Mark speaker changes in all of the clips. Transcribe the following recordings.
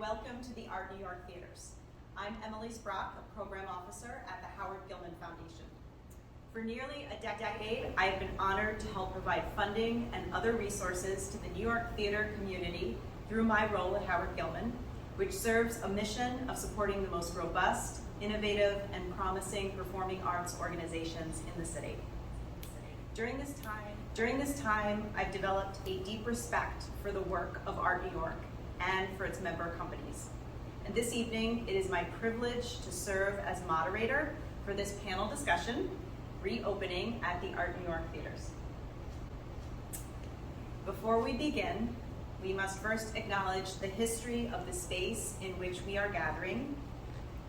Speaker 1: welcome to the Art New York Theaters. I'm Emily Sproch, a Program Officer at the Howard Gilman Foundation. For nearly a decade, I have been honored to help provide funding and other resources to the New York theater community through my role at Howard Gilman, which serves a mission of supporting the most robust, innovative, and promising performing arts organizations in the city. During this time, I've developed a deep respect for the work of Art New York and for its member companies. And this evening, it is my privilege to serve as moderator for this panel discussion, Reopening at the Art New York Theaters. Before we begin, we must first acknowledge the history of the space in which we are gathering.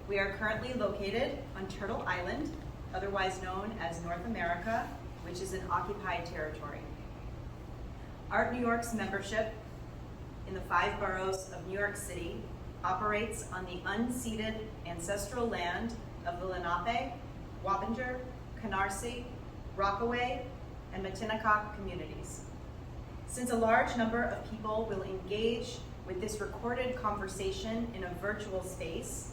Speaker 1: We are currently located on Turtle Island, otherwise known as North America, which is an occupied territory. Art New York's membership in the 5 boroughs of New York City operates on the unceded ancestral land of the Lenape, Wappinger, Canarsie, Rockaway, and Matinecock communities. Since a large number of people will engage with this recorded conversation in a virtual space,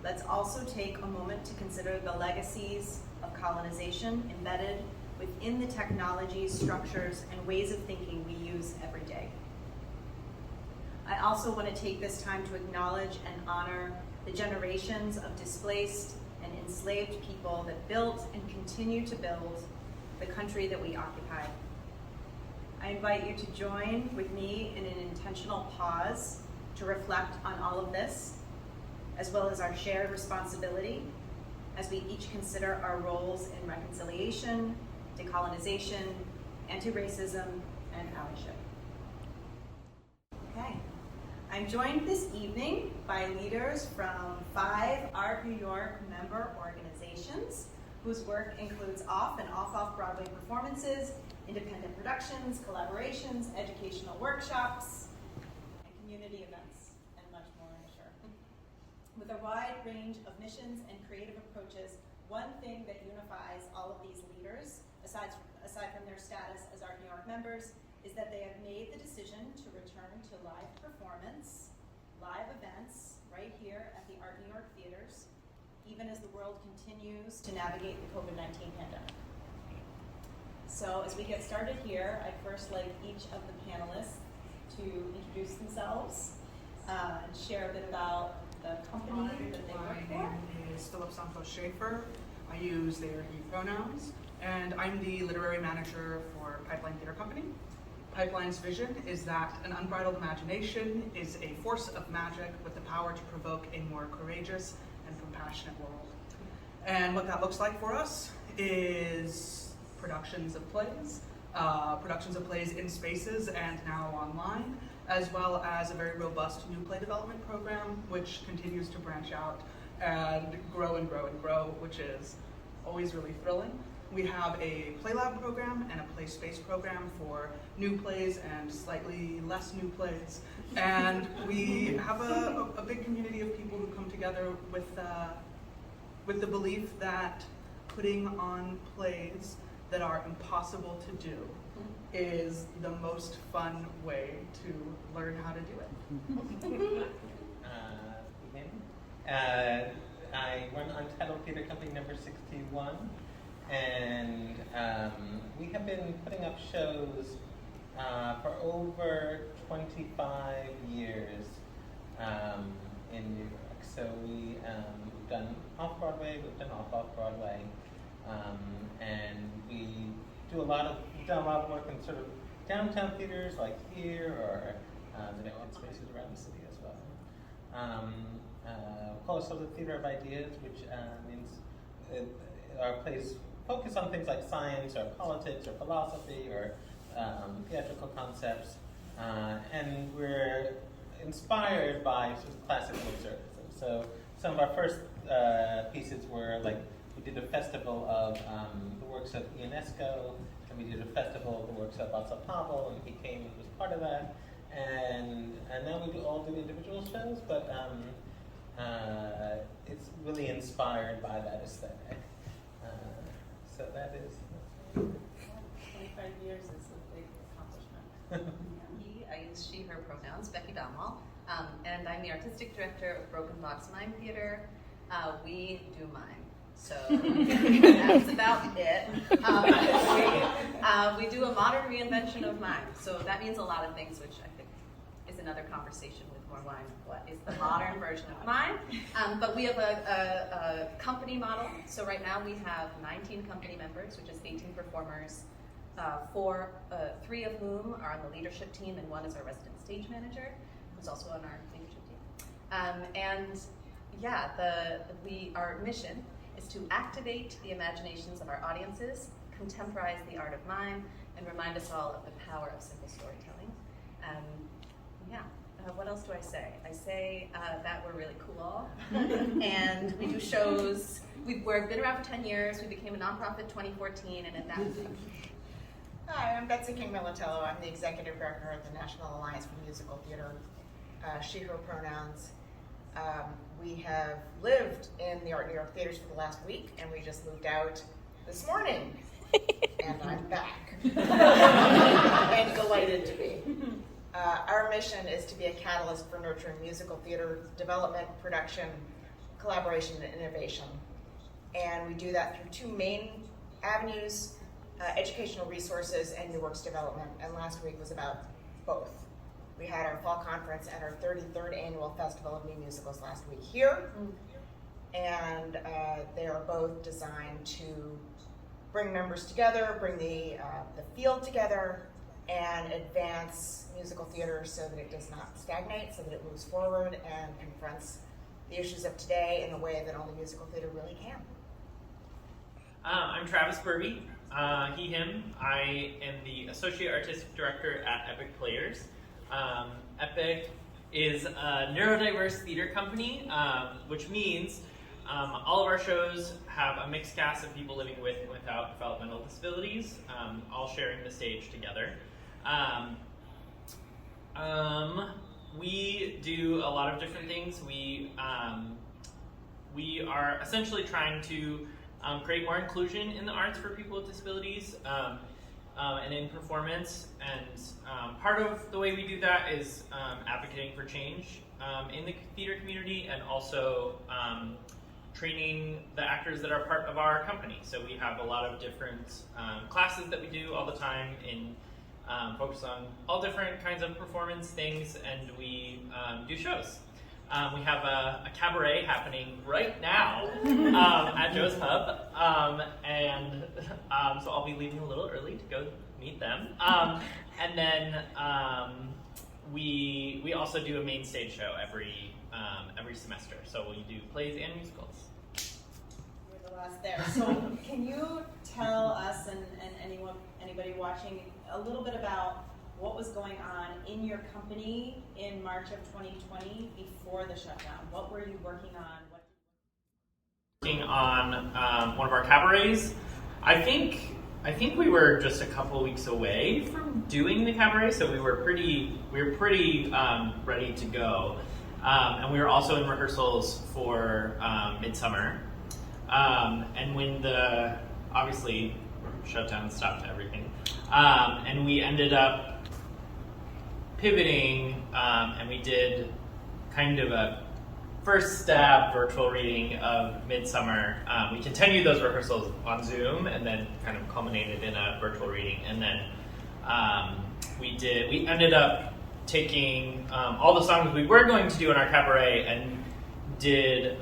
Speaker 1: let's also take a moment to consider the legacies of colonization embedded within the technologies, structures, and ways of thinking we use every day. I also want to take this time to acknowledge and honor the generations of displaced and enslaved people that built and continue to build the country that we occupy. I invite you to join with me in an intentional pause to reflect on all of this, as well as our shared responsibility as we each consider our roles in reconciliation, decolonization, anti-racism, and allyship. Okay. I'm joined this evening by leaders from 5 Art New York member organizations whose work includes off and off Broadway performances, independent productions, collaborations, educational workshops, and community events, and much more, I'm sure. With a wide range of missions and creative approaches, one thing that unifies all of these leaders, aside from their status as Art New York members, is that they have made the decision to return to live performance, live events, right here at the Art New York Theaters, even as the world continues to navigate the COVID-19 pandemic. So as we get started here, I'd first like each of the panelists to introduce themselves and share a bit about the company that they work for.
Speaker 2: My name is Santos Schaffer. I use they, he pronouns, and I'm the literary manager for Pipeline Theater Company. Pipeline's vision is that an unbridled imagination is a force of magic with the power to provoke a more courageous and compassionate world. And what that looks like for us is productions of plays in spaces and now online, as well as a very robust new play development program, which continues to branch out and grow and grow and grow, which is always really thrilling. We have a play lab program and a play space program for new plays and slightly less new plays. And we have a big community of people who come together with the belief that putting on plays that are impossible to do is the most fun way to learn how to do it.
Speaker 3: I run Untitled Theater Company number 61. And we have been putting up shows for over 25 years in New York. So we've done off-Broadway, we've done off-Broadway, and we do a lot of work in sort of downtown theaters like here, or the network spaces around the city as well. We call ourselves a theater of ideas, which means our plays focus on things like science or politics or philosophy or theatrical concepts, and we're inspired by sort of classical absurdism. So some of our first pieces were like, we did a festival of the works of Ionesco, and we did a festival of the works of Václav Havel, and he came and was part of that. And now we all do individual shows, but it's really inspired by that aesthetic. So that is
Speaker 1: 25 years is a big accomplishment.
Speaker 4: I use she, her pronouns, Becky Domwall. And I'm the artistic director of Broken Box Mime Theater. We do mime, so that's about it. We do a modern reinvention of mime, so that means a lot of things, which I think is another conversation with more wine. What is the modern version of mime? But we have a company model. So right now we have 19 company members, which is 18 performers, three of whom are on the leadership team, and one is our resident stage manager, who's also on our leadership team. Our mission is to activate the imaginations of our audiences, contemporize the art of mime, and remind us all of the power of simple storytelling. What else do I say? I say that we're really cool, and we do shows. We've been around for 10 years. We became a nonprofit 2014, and at that
Speaker 5: Hi, I'm Betsy King Millitello. I'm the Executive Director of the National Alliance for Musical Theater, she/her pronouns. We have lived in the Art New York theaters for the last week, and we just moved out this morning, and I'm back, and delighted to be. Our mission is to be a catalyst for nurturing musical theater development, production, collaboration, and innovation. And we do that through two main avenues, educational resources and new works development. And last week was about both. We had our fall conference at our 33rd annual Festival of New Musicals last week here. And they are both designed to bring members together, bring the field together, and advance musical theater so that it does not stagnate, so that it moves forward and confronts the issues of today in a way that only musical theater really can.
Speaker 6: I'm Travis Burby, he, him. I am the Associate Artistic Director at Epic Players. Epic is a neurodiverse theater company, which means all of our shows have a mixed cast of people living with and without developmental disabilities, all sharing the stage together. We do a lot of different things. We are essentially trying to create more inclusion in the arts for people with disabilities and in performance. And part of the way we do that is advocating for change in the theater community, and also training the actors that are part of our company. So we have a lot of different classes that we do all the time in focus on all different kinds of performance things, and we do shows. We have a cabaret happening right now at Joe's Pub, so I'll be leaving a little early to go meet them. And then we also do a main stage show every semester. So we do plays and musicals.
Speaker 1: You're the last there. So can you tell us and anybody watching a little bit about what was going on in your company in March of 2020 before the shutdown? What were you working on?
Speaker 6: Working on one of our cabarets. I think we were just a couple weeks away from doing the cabaret, so we were pretty ready to go, and we were also in rehearsals for Midsummer. And when the obviously shutdown stopped everything, and we ended up pivoting, and we did kind of a first stab virtual reading of Midsummer. We continued those rehearsals on Zoom, and then kind of culminated in a virtual reading. And then we ended up taking all the songs we were going to do in our cabaret and did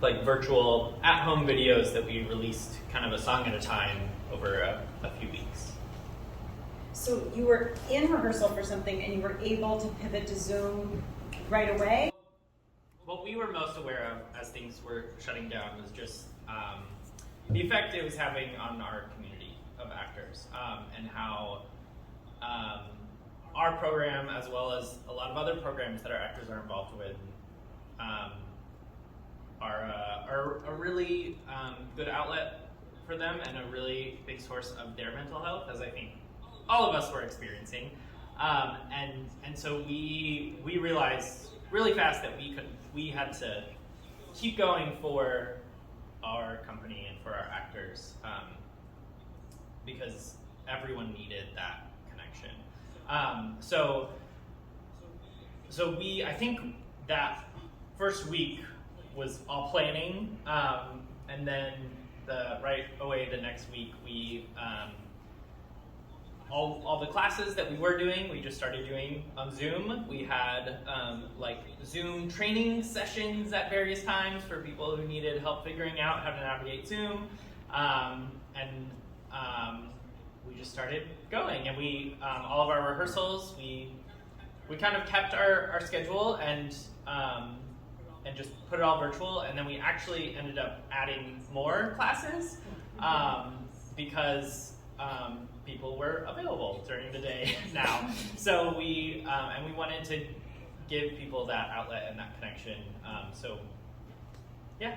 Speaker 6: like virtual at-home videos that we released kind of a song at a time over a few weeks.
Speaker 1: So you were in rehearsal for something and you were able to pivot to Zoom right away?
Speaker 6: What we were most aware of as things were shutting down was just the effect it was having on our community of actors, and how our program, as well as a lot of other programs that our actors are involved with, are a really good outlet for them and a really big source of their mental health, as I think all of us were experiencing. And so we realized really fast that we had to keep going for our company and for our actors, because everyone needed that connection. So so I think that first week was all planning, and then right away the next week we all the classes that we were doing, we just started doing on Zoom. We had like Zoom training sessions at various times for people who needed help figuring out how to navigate Zoom, and we just started going. And we all of our rehearsals, we kind of kept our schedule and just put it all virtual. And then we actually ended up adding more classes because people were available during the day now. So we wanted to give people that outlet and that connection. So yeah.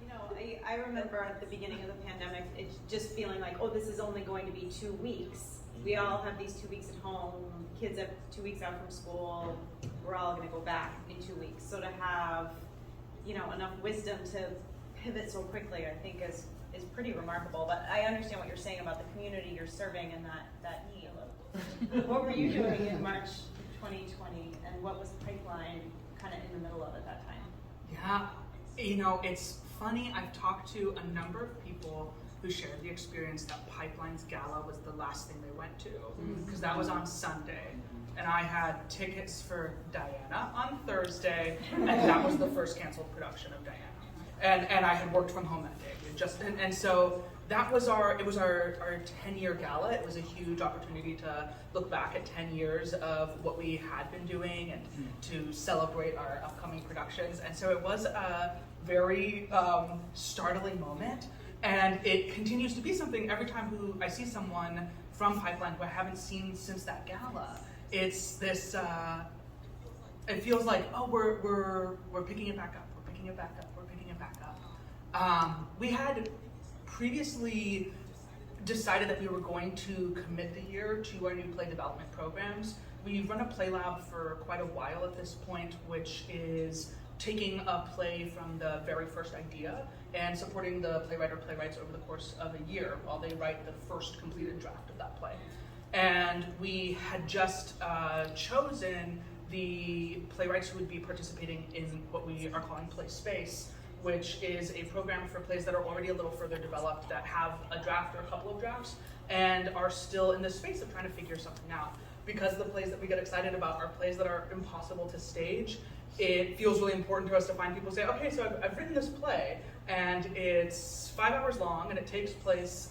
Speaker 1: You know, I remember at the beginning of the pandemic, it's just feeling like, oh, this is only going to be 2 weeks. We all have these 2 weeks at home. Kids have 2 weeks out from school. We're all going to go back in 2 weeks. So to have, you know, enough wisdom to pivot so quickly, I think is pretty remarkable. But I understand what you're saying about the community you're serving and that need. What were you doing in March 2020, and what was the pipeline kind of in the middle of at that time?
Speaker 2: Yeah, you know, it's funny. I've talked to a number of people who shared the experience that Pipeline's Gala was the last thing they went to, because that was on Sunday, and I had tickets for Diana on Thursday, and that was the first canceled production of Diana, and I had worked from home that day. And so that was our 10-year gala. It was a huge opportunity to look back at 10 years of what we had been doing and to celebrate our upcoming productions. And so it was a very startling moment. And it continues to be something every time I see someone from Pipeline who I haven't seen since that gala. It's this, it feels like, oh, we're picking it back up, we're picking it back up, we're picking it back up. We had previously decided that we were going to commit the year to our new play development programs. We've run a play lab for quite a while at this point, which is taking a play from the very first idea and supporting the playwright or playwrights over the course of a year while they write the first completed draft of that play. And we had just chosen the playwrights who would be participating in what we are calling Play Space, which is a program for plays that are already a little further developed, that have a draft or a couple of drafts, and are still in the space of trying to figure something out. Because the plays that we get excited about are plays that are impossible to stage, it feels really important to us to find people who say, okay, so I've written this play, and it's 5 hours long, and it takes place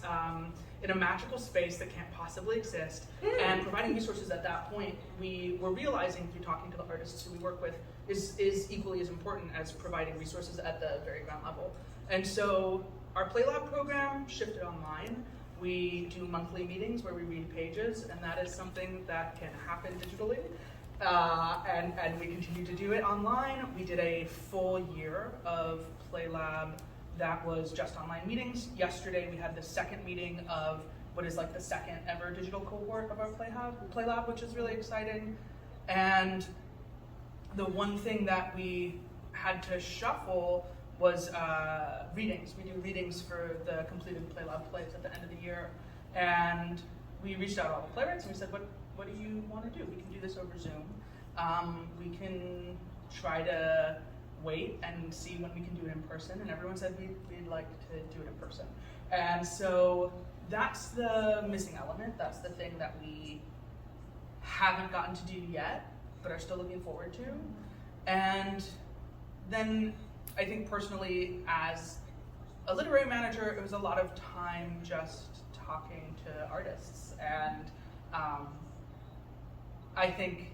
Speaker 2: in a magical space that can't possibly exist, and providing resources at that point, we were realizing through talking to the artists who we work with is equally as important as providing resources at the very ground level. And so our Play Lab program shifted online. We do monthly meetings where we read pages, and that is something that can happen digitally. And we continue to do it online. We did a full year of Play Lab that was just online meetings. Yesterday we had the second meeting of what is like the second ever digital cohort of our Play Lab, which is really exciting. And the one thing that we had to shuffle was readings. We do readings for the completed Play Lab plays at the end of the year. And we reached out to all the playwrights and we said, what do you want to do? We can do this over Zoom. We can try to wait and see when we can do it in person. And everyone said we'd like to do it in person. And so that's the missing element. That's the thing that we haven't gotten to do yet, but are still looking forward to. And then I think personally, as a literary manager, it was a lot of time just talking to artists. And I think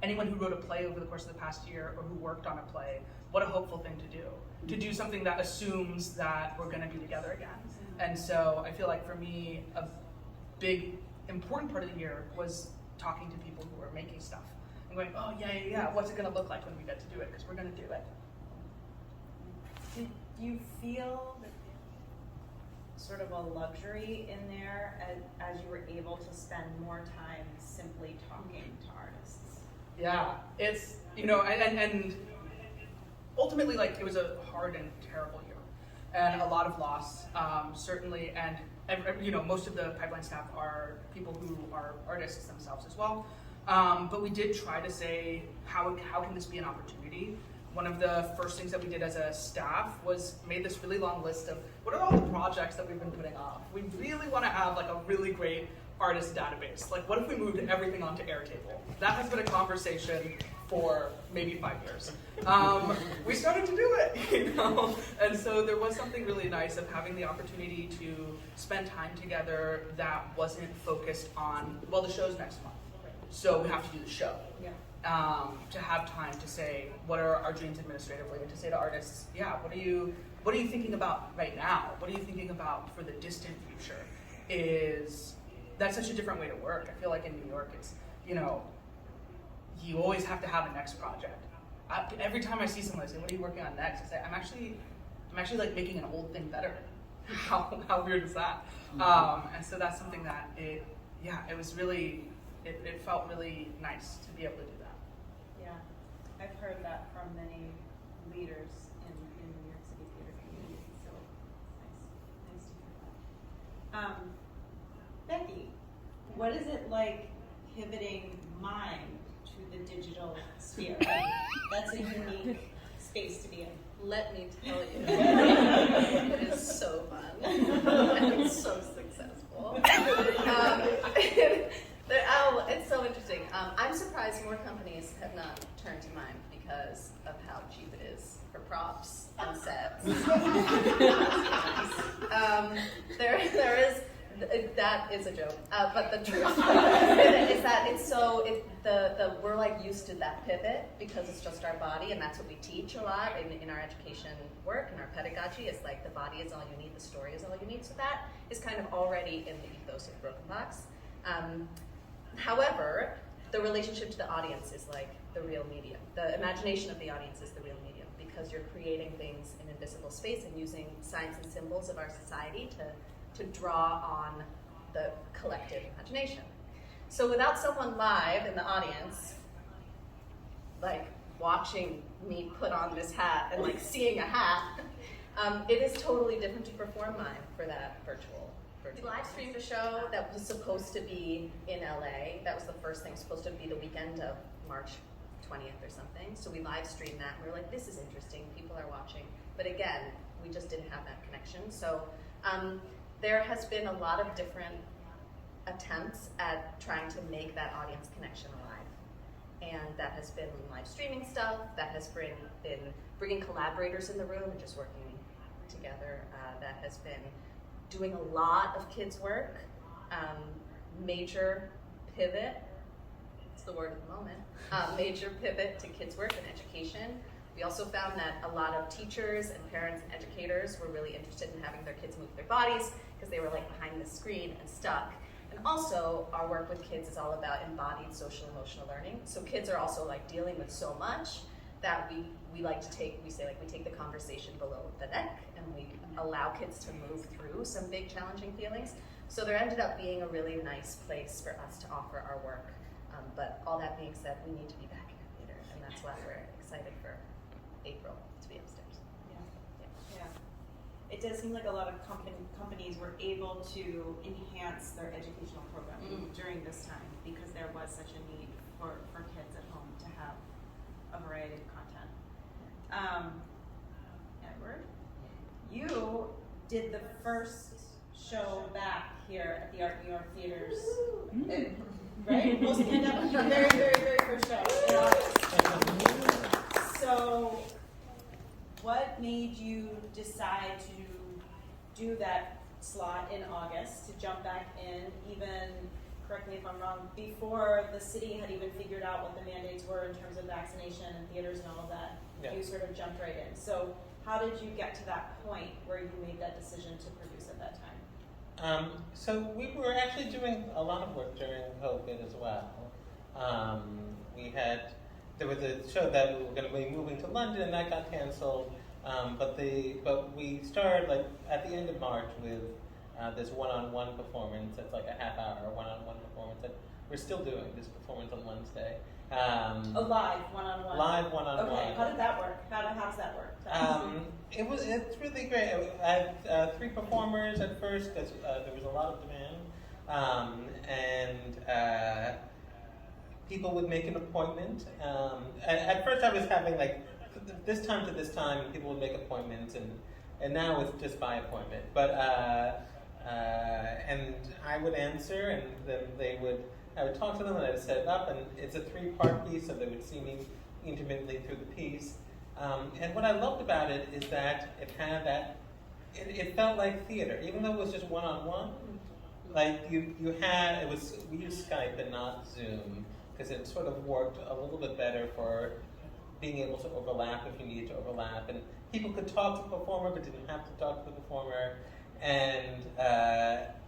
Speaker 2: anyone who wrote a play over the course of the past year or who worked on a play, what a hopeful thing to do something that assumes that we're going to be together again. And so I feel like for me, a big, important part of the year was talking to people who are making stuff and going, oh, yeah, what's it going to look like when we get to do it? Because we're going to do it.
Speaker 1: Did you feel sort of a luxury in there as you were able to spend more time simply talking to artists?
Speaker 2: Yeah, it's, and ultimately, like, it was a hard and terrible year and a lot of loss, certainly, and most of the Pipeline staff are people who are artists themselves as well. But we did try to say, how can this be an opportunity? One of the first things that we did as a staff was made this really long list of what are all the projects that we've been putting off. We really want to have like a really great artist database. Like, what if we moved everything onto Airtable? That has been a conversation for maybe 5 years. We started to do it, you know? And so there was something really nice of having the opportunity to spend time together that wasn't focused on, well, the show's next month, so we have to do the show.
Speaker 1: Yeah.
Speaker 2: To have time to say, what are our dreams administratively, and to say to artists, yeah, what are you thinking about right now? What are you thinking about for the distant future? That's such a different way to work. I feel like in New York, it's, you know, you always have to have a next project. Every time I see someone, I say, what are you working on next? I say, I'm actually like making an old thing better. How weird is that? And so that's something that it felt really nice to be able to do that.
Speaker 1: Yeah, I've heard that from many leaders in the New York City theater community, so nice to hear that. Becky, what is it like pivoting mime to the digital sphere? That's a unique space to be in.
Speaker 4: Let me tell you, it is so fun and so successful. It's so interesting. I'm surprised more companies have not turned to mime because of how cheap it is for props and sets. There is. That is a joke, but the truth is that we're like used to that pivot because it's just our body, and that's what we teach a lot in our education work and our pedagogy. Is like the body is all you need, the story is all you need. So that is kind of already in the ethos of Broken Box. However, the relationship to the audience is like the real medium. The imagination of the audience is the real medium because you're creating things in invisible space and using signs and symbols of our society to draw on the collective imagination. So without someone live in the audience, like watching me put on this hat and like seeing a hat, it is totally different to perform mime for that virtual. We live streamed a show that was supposed to be in LA. That was the first thing, supposed to be the weekend of March 20th or something. So we live streamed that and we were like, this is interesting, people are watching. But again, we just didn't have that connection. So there has been a lot of different attempts at trying to make that audience connection alive. And that has been live streaming stuff, that has been bringing collaborators in the room and just working together. That has been doing a lot of kids' work, major pivot, it's the word of the moment, major pivot to kids' work and education. We also found that a lot of teachers and parents and educators were really interested in having their kids move their bodies because they were like behind the screen and stuck. And also our work with kids is all about embodied social emotional learning. So kids are also like dealing with so much that we like to take the conversation below the neck and we allow kids to move through some big challenging feelings. So there ended up being a really nice place for us to offer our work. But all that being said, we need to be back in the theater, and that's why we're excited for April to be upstairs.
Speaker 1: Yeah. It does seem like a lot of companies were able to enhance their educational programming during this time because there was such a need for kids at home to have a variety of content. Edward, you did the first show back here at the Art New York Theaters, right? Post-pandemic, your very, very, very first show in August. So, what made you decide to do that slot in August, to jump back in, even, correct me if I'm wrong, before the city had even figured out what the mandates were in terms of vaccination and theaters and all of that? Yeah. You sort of jumped right in. So how did you get to that point where you made that decision to produce at that time?
Speaker 3: So we were actually doing a lot of work during COVID as well. There was a show that we were going to be moving to London, and that got canceled. But we started like at the end of March with this one-on-one performance. That's like a half-hour one-on-one performance that we're still doing. This performance on Wednesday.
Speaker 1: A live one-on-one.
Speaker 3: Live one-on-one.
Speaker 1: Okay. How did that work? How does that work?
Speaker 3: It's really great. I had 3 performers at first because there was a lot of demand, and people would make an appointment. At first I was having like this time to this time, people would make appointments, and now it's just by appointment. But and I would answer, and then I would talk to them, and I would set it up, and it's a 3-part piece, so they would see me intermittently through the piece. And what I loved about it is that it had that. It felt like theater, even though it was just one-on-one. Like we used Skype and not Zoom, because it sort of worked a little bit better for being able to overlap if you needed to overlap, and people could talk to the performer but didn't have to talk to the performer, and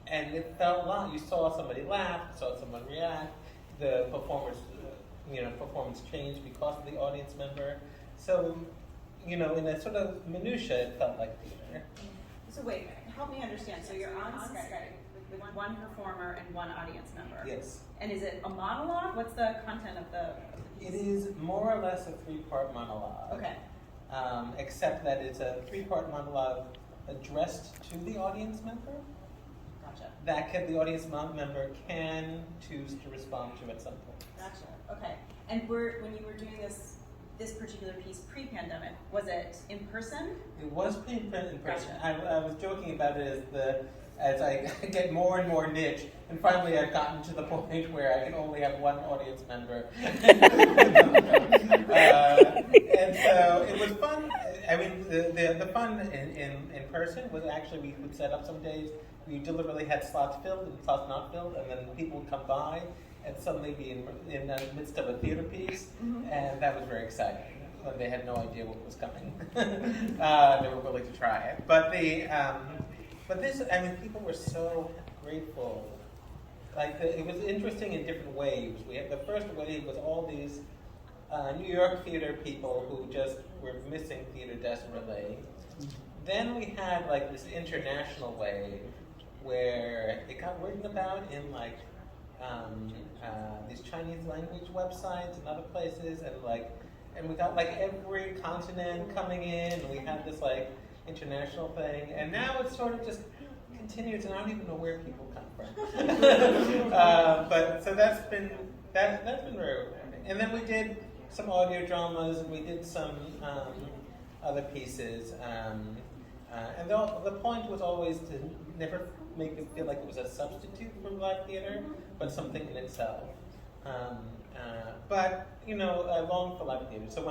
Speaker 3: it felt like you saw somebody laugh, saw someone react, the performance changed because of the audience member. So, in a sort of minutia, it felt like theater.
Speaker 1: So wait, help me understand. So you're on Skype with one performer and one audience member.
Speaker 3: Yes.
Speaker 1: And is it a monologue? What's the content of the piece?
Speaker 3: It is more or less a 3-part monologue.
Speaker 1: Okay.
Speaker 3: Except that it's a 3-part monologue addressed to the audience member.
Speaker 1: Gotcha.
Speaker 3: The audience member can choose to respond to at some point.
Speaker 1: Gotcha. Okay. And when you were doing this particular piece pre-pandemic, was it in person?
Speaker 3: It was in person.
Speaker 1: Gotcha.
Speaker 3: I was joking about it as I get more and more niche, and finally I've gotten to the point where I can only have one audience member. And so it was fun. I mean, the fun in person was actually we would set up some days. We deliberately had slots filled and slots not filled, and then people would come by and suddenly be in the midst of a theater piece, and that was very exciting when they had no idea what was coming. They were willing to try it, but people were so grateful. It was interesting in different waves. We had the first wave was all these New York theater people who just were missing theater desperately. Then we had this international wave where it got written about in these Chinese language websites and other places, and we got every continent coming in, and we had this international thing, and now it's sort of just continues, and I don't even know where people come from. But so that's been very rewarding. And then we did some audio dramas, and we did some other pieces, and the point was always to never make it feel like it was a substitute for live theater, but something in itself. But I longed for live theater. So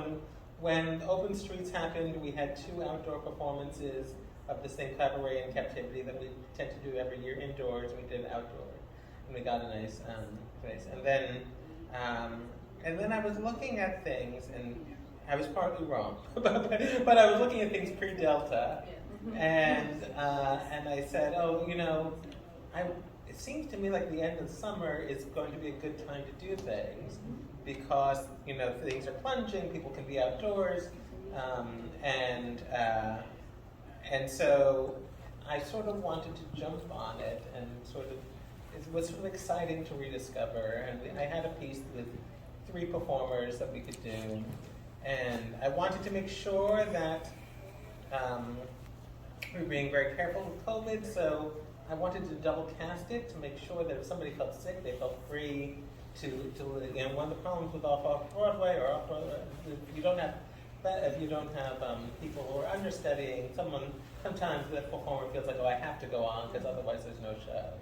Speaker 3: when Open Streets happened, we had 2 outdoor performances of this thing, Cabaret in Captivity, that we tend to do every year indoors. We did outdoor, and we got a nice place. And then I was looking at things, and I was partly wrong, but I was looking at things pre-Delta, and I said, it seems to me like the end of summer is going to be a good time to do things, because things are plunging, people can be outdoors, and so I sort of wanted to jump on it, and it was sort of exciting to rediscover. And I had a piece with 3 performers that we could do, and I wanted to make sure that we were being very careful with COVID, so I wanted to double cast it to make sure that if somebody felt sick, they felt free to one of the problems with off-Broadway or off-Broadway, if you don't have people who are understudying, sometimes the performer feels like, I have to go on because otherwise there's no show.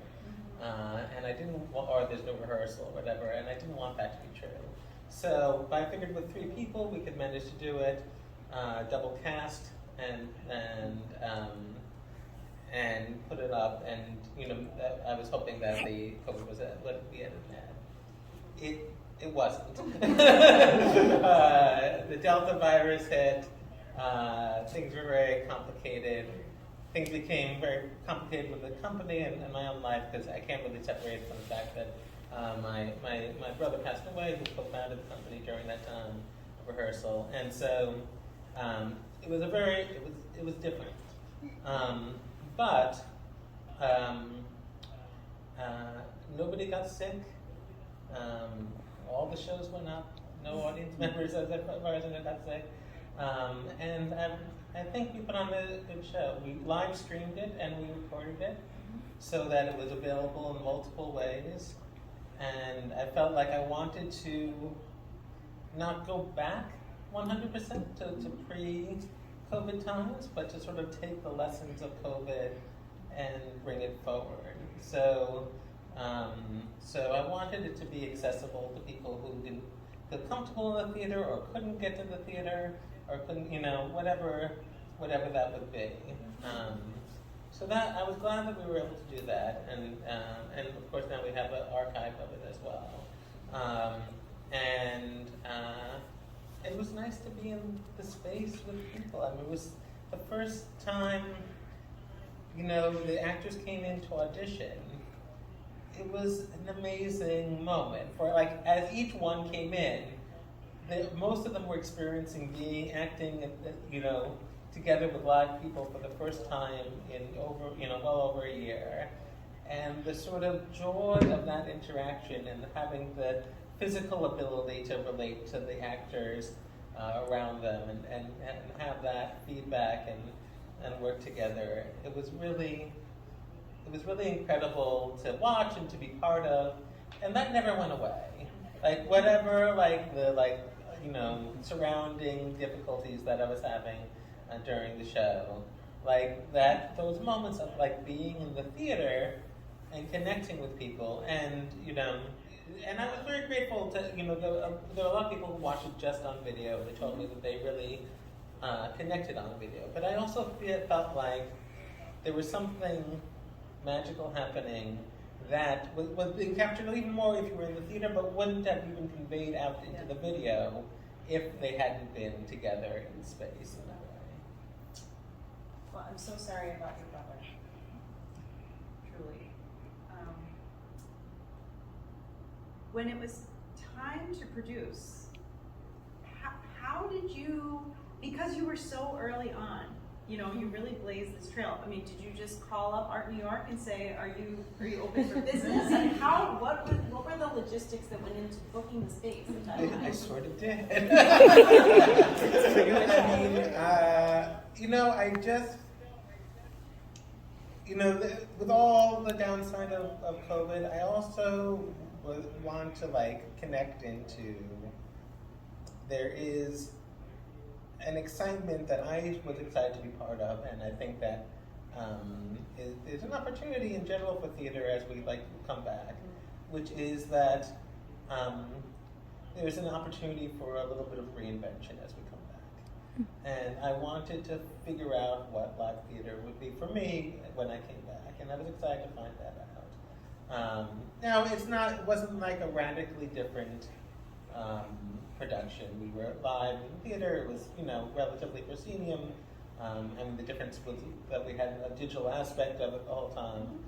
Speaker 3: Or there's no rehearsal or whatever, and I didn't want that to be true. So I figured with 3 people we could manage to do it, double cast, and put it up, and I was hoping that the COVID would be at an end. It wasn't. The Delta virus hit. Things were very complicated. Things became very complicated with the company and my own life, because I can't really separate it from the fact that my brother passed away, who co-founded the company during that time of rehearsal, and so it was different. But nobody got sick. All the shows went up. No audience members, as far as I know, got sick. And I think we put on a good show. We live streamed it and we recorded it so that it was available in multiple ways. And I felt like I wanted to not go back 100% to pre-COVID times, but to sort of take the lessons of COVID and bring it forward. So I wanted it to be accessible to people who didn't feel comfortable in the theater or couldn't get to the theater or couldn't, whatever that would be. So that I was glad that we were able to do that, and of course now we have an archive of it as well. It was nice to be in the space with people. I mean, it was the first time, the actors came in to audition. It was an amazing moment. For as each one came in, most of them were experiencing acting, together with live people for the first time in well over a year. And the sort of joy of that interaction and having the physical ability to relate to the actors around them and have that feedback and work together. It was really incredible to watch and to be part of, and that never went away. Whatever surrounding difficulties that I was having during the show, those moments of being in the theater and connecting with people, and and I was very grateful to there were a lot of people who watched it just on video. They told me that they really connected on video, but I also felt like there was something magical happening that was being captured even more if you were in the theater, but wouldn't have even conveyed out into the video if they hadn't been together in space in that way.
Speaker 1: Well, I'm so sorry about your brother. Truly. When it was time to produce, how did you, because you were so early on, you really blazed this trail. I mean, did you just call up Art New York and say, are you open for business? And what were the logistics that went into booking the space at that time?
Speaker 3: I sort of did. I just, with all the downside of COVID, I also want to connect into, there is an excitement that I was excited to be part of, and I think that is an opportunity in general for theater as we come back, which is that there's an opportunity for a little bit of reinvention as we come back. And I wanted to figure out what live theater would be for me when I came back, and I was excited to find that out. Now, it wasn't a radically different production. We were live in theater. It was, relatively proscenium. And the difference was that we had a digital aspect of it the whole time.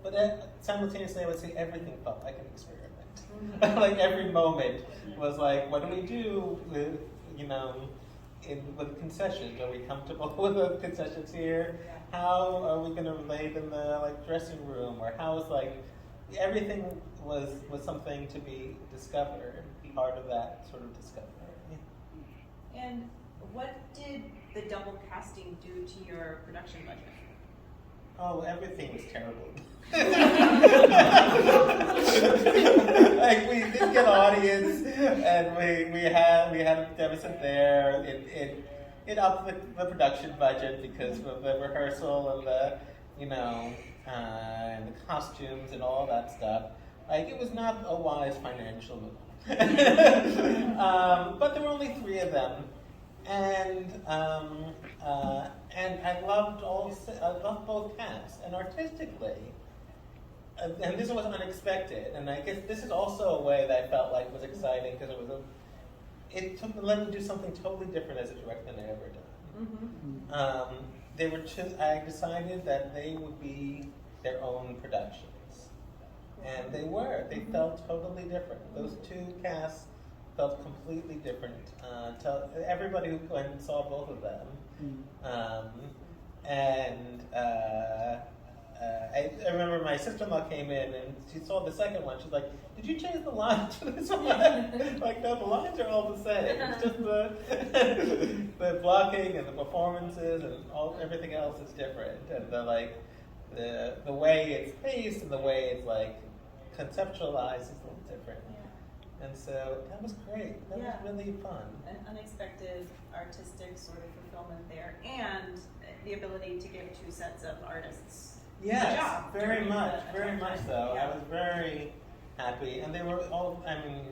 Speaker 3: But simultaneously, I would say everything felt like an experiment. Every moment was what do we do with, with concessions? Are we comfortable with the concessions here? How are we going to relate in the dressing room? Or how is everything was something to be discovered, part of that sort of discovery.
Speaker 1: And what did the double casting do to your production budget?
Speaker 3: Oh, everything was terrible. We didn't get audience, and we had a deficit there. It upped the production budget because of the rehearsal and the and the costumes and all that stuff. It was not a wise financial move. But there were only 3 of them, and I loved both casts, and artistically, and this was unexpected, and I guess this is also a way that I felt was exciting because it let me do something totally different as a director than I ever done. I decided that they would be their own productions. And they were. They felt totally different. Those 2 casts felt completely different. Everybody who went and saw both of them. I remember my sister-in-law came in and she saw the second one. She's like, did you change the lines for this one? No, the lines are all the same. It's just the blocking and the performances and everything else is different. And the way it's paced and the way it's like conceptualized is a little different. And so that was great. That was really fun.
Speaker 1: An unexpected artistic sort of fulfillment there, and the ability to give two sets of artists
Speaker 3: Yes,
Speaker 1: a job.
Speaker 3: very much so.
Speaker 1: Yeah.
Speaker 3: I was very happy, and they were all. I mean,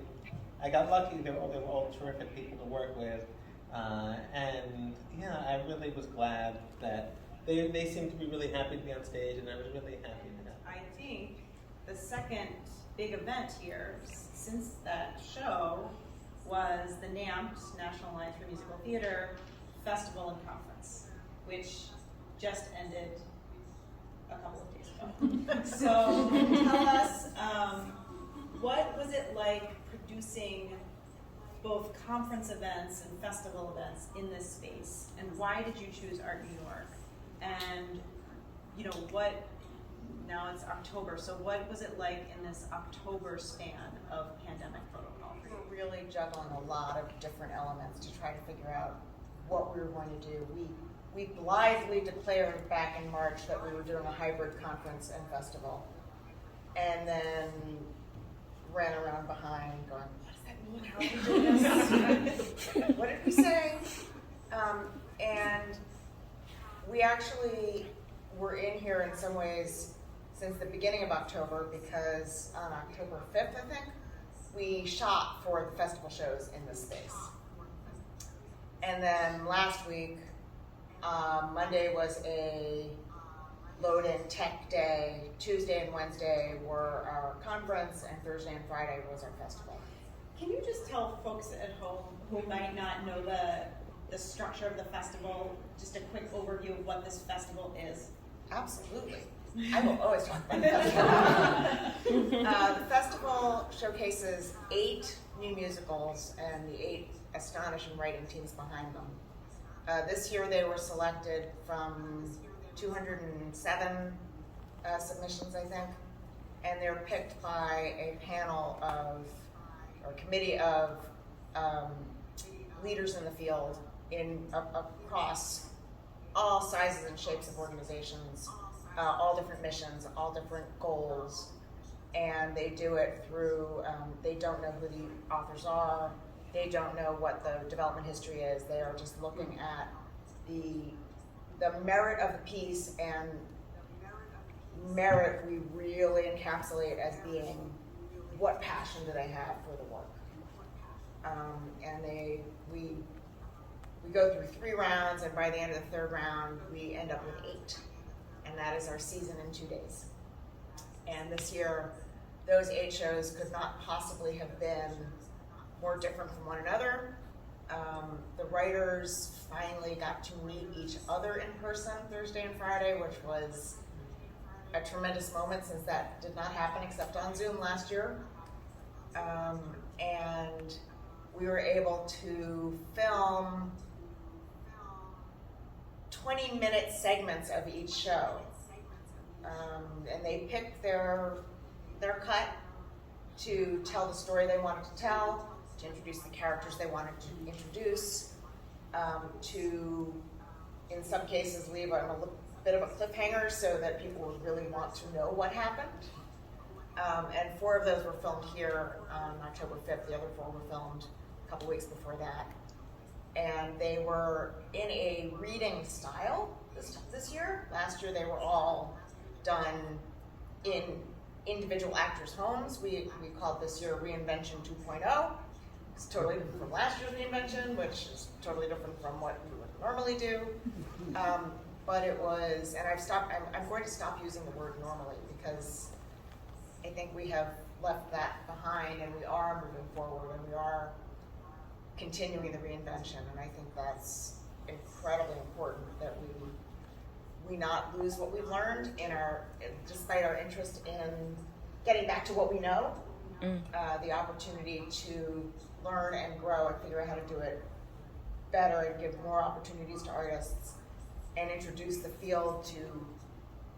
Speaker 3: I got lucky. They were all terrific people to work with, and yeah, I really was glad that they seemed to be really happy to be on stage, and I was really happy to have.
Speaker 1: I think the second big event here since that show was the NAMT, National Alliance for Musical Theater Festival and Conference, which just ended a couple of days ago. So tell us, what was it like producing both conference events and festival events in this space, and why did you choose Art New York? And you know what? Now it's October, so what was it like in this October span of pandemic protocol?
Speaker 5: We were really juggling a lot of different elements to try to figure out what we were going to do. We blithely declared back in March that we were doing a hybrid conference and festival, and then ran around behind going, what does that mean? How are we doing this? What did we say? And we actually were in here in some ways since the beginning of October, because on October 5th, I think, we shot for the festival shows in this space. And then last week, Monday was a load-in tech day, Tuesday and Wednesday were our conference, and Thursday and Friday was our festival.
Speaker 1: Can you just tell folks at home who might not know the structure of the festival, just a quick overview of what this festival is?
Speaker 5: Absolutely. I will always talk about the festival. The festival showcases 8 new musicals and the 8 astonishing writing teams behind them. This year they were selected from 207 submissions, I think, and they're picked by a panel of, or committee of leaders in the field across all sizes and shapes of organizations, all different missions, all different goals, and they do it through, they don't know who the authors are, they don't know what the development history is, they are just looking at the merit of the piece, and merit we really encapsulate as being what passion do they have for the work. And we go through 3 rounds, and by the end of the 3rd round, we end up with 8. And that is our season in 2 days. And this year, those 8 shows could not possibly have been more different from one another. The writers finally got to meet each other in person Thursday and Friday, which was a tremendous moment since that did not happen except on Zoom last year. And we were able to film 20-minute segments of each show. And they picked their cut to tell the story they wanted to tell, to introduce the characters they wanted to introduce, to, in some cases, leave a bit of a cliffhanger so that people would really want to know what happened. And 4 of those were filmed here on October 5th. The other 4 were filmed a couple weeks before that. And they were in a reading style this year. Last year they were all done in individual actors' homes. We called this year Reinvention 2.0. It's totally different from last year's Reinvention, which is totally different from what we would normally do. But it was, and I'm going to stop using the word normally, because I think we have left that behind, and we are moving forward, and we are continuing the reinvention, and I think that's incredibly important that we not lose what we've learned despite our interest in getting back to what we know, the opportunity to learn and grow and figure out how to do it better and give more opportunities to artists and introduce the field to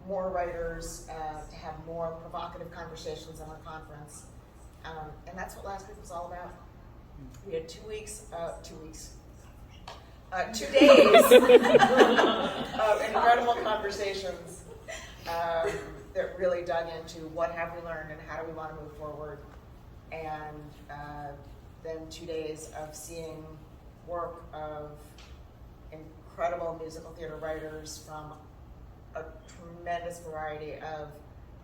Speaker 5: more writers, to have more provocative conversations in our conference. And that's what last week was all about. We had 2 days of incredible conversations that really dug into what have we learned and how do we want to move forward. And then 2 days of seeing work of incredible musical theater writers from a tremendous variety of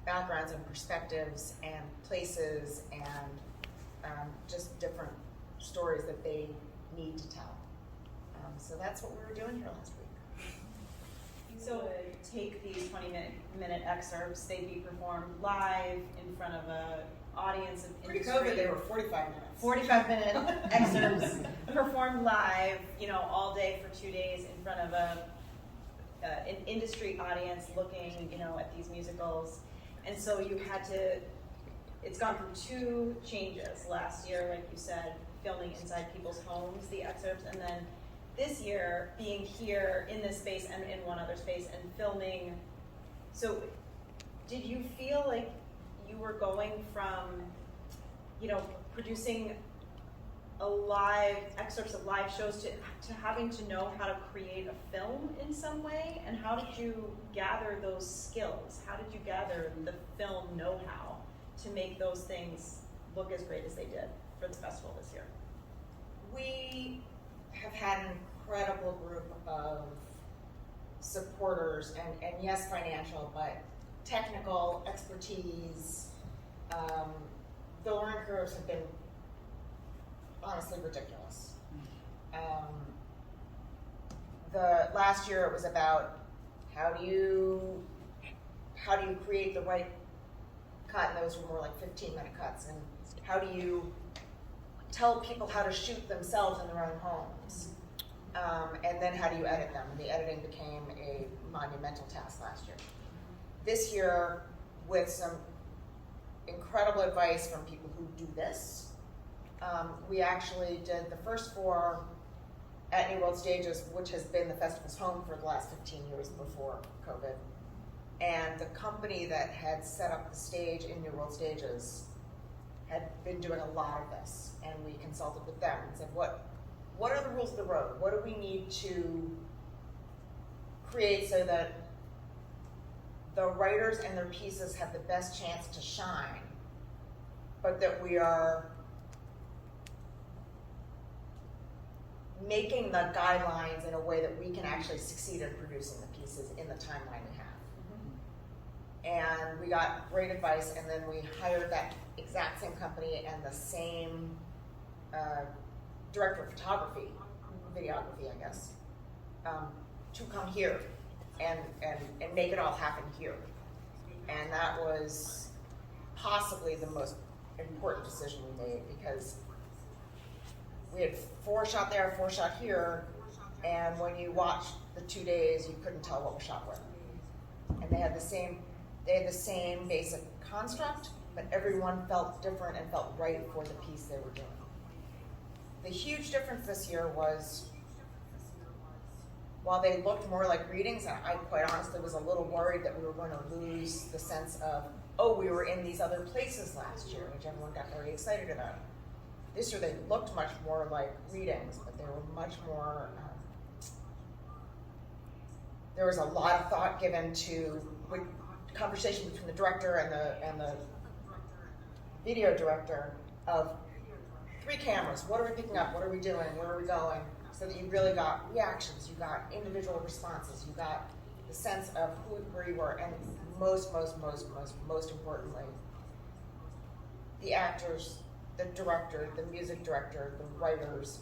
Speaker 5: backgrounds and perspectives and places and just different stories that they need to tell. So that's what we were doing here last week.
Speaker 1: So take these 20-minute excerpts, they'd be performed live in front of an audience of industry.
Speaker 5: Pre-COVID, they were 45 minutes.
Speaker 1: 45-minute excerpts performed live, all day for 2 days in front of an industry audience looking, at these musicals. And so you had to, it's gone through 2 changes last year, like you said, filming inside people's homes, the excerpts, and then this year being here in this space and in one other space and filming. So did you feel like you were going from, producing excerpts of live shows to having to know how to create a film in some way? And how did you gather those skills? How did you gather the film know-how to make those things look as great as they did for the festival this year?
Speaker 5: We have had an incredible group of supporters, and yes, financial, but technical expertise. The learning curves have been honestly ridiculous. The last year it was about how do you create the right cut, and those were more like 15-minute cuts, and how do you tell people how to shoot themselves in their own homes, and then how do you edit them? And the editing became a monumental task last year. This year, with some incredible advice from people who do this, we actually did the first 4 at New World Stages, which has been the festival's home for the last 15 years before COVID. And the company that had set up the stage in New World Stages had been doing a lot of this, and we consulted with them and said, what are the rules of the road? What do we need to create so that the writers and their pieces have the best chance to shine, but that we are making the guidelines in a way that we can actually succeed in producing the pieces in the timeline we have. And we got great advice, and then we hired that exact same company and the same director of photography, videography, I guess, to come here and make it all happen here. And that was possibly the most important decision we made, because we had 4 shot there, 4 shot here, and when you watched the 2 days, you couldn't tell what was shot where. And they had the same basic construct, but everyone felt different and felt right for the piece they were doing. The huge difference this year was, while they looked more like readings, and I quite honestly was a little worried that we were going to lose the sense of, oh, we were in these other places last year, which everyone got very excited about. This year they looked much more like readings, but they were much more, there was a lot of thought given to conversation between the director and the video director of 3 cameras. What are we picking up? What are we doing? Where are we going? So that you really got reactions, you got individual responses, you got the sense of where you were, and most importantly, the actors, the director, the music director, the writers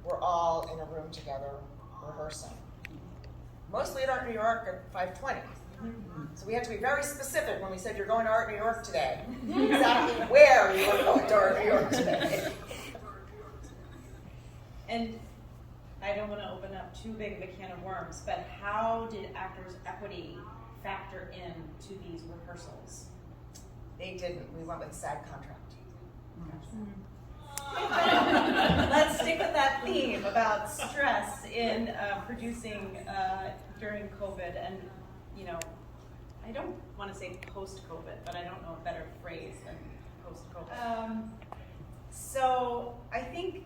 Speaker 5: were all in a room together rehearsing. Mostly at Art New York at 5:20. So we had to be very specific when we said you're going to Art New York today. Exactly where you were going to Art New York today.
Speaker 1: And I don't want to open up too big of a can of worms, but how did actors' equity factor into these rehearsals?
Speaker 5: They didn't. We went with SAG contract.
Speaker 1: Let's stick with that theme about stress in producing during COVID, and I don't want to say post-COVID, but I don't know a better phrase than post-COVID. So I think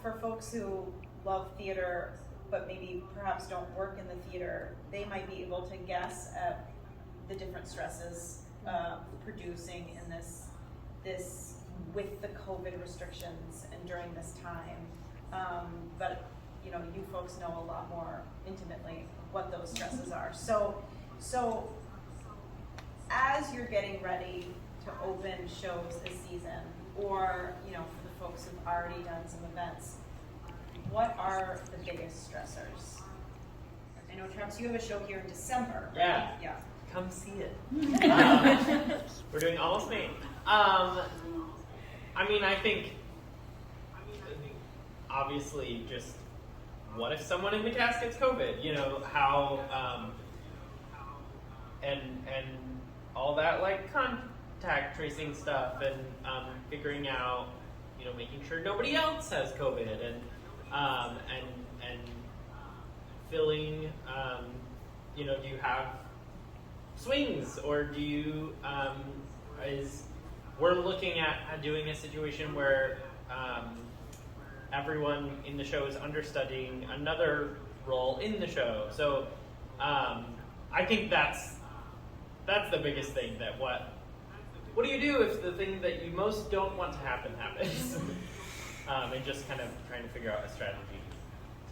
Speaker 1: for folks who love theater but maybe perhaps don't work in the theater, they might be able to guess at the different stresses producing in this with the COVID restrictions and during this time. But you know, you folks know a lot more intimately what those stresses are. So as you're getting ready to open shows this season, or you know, for the folks who've already done some events, what are the biggest stressors? I know, Travis, you have a show here in December, right?
Speaker 6: Yeah.
Speaker 1: Yeah.
Speaker 6: Come see it. We're doing Almost Maine. I mean, I think obviously just what if someone in the cast gets COVID? You know, how and all that like contact tracing stuff and figuring out, you know, making sure nobody else has COVID and filling, you know, do you have swings or do you we're looking at doing a situation where everyone in the show is understudying another role in the show. So I think that's the biggest thing, that what do you do if the thing that you most don't want to happen happens? And just kind of trying to figure out a strategy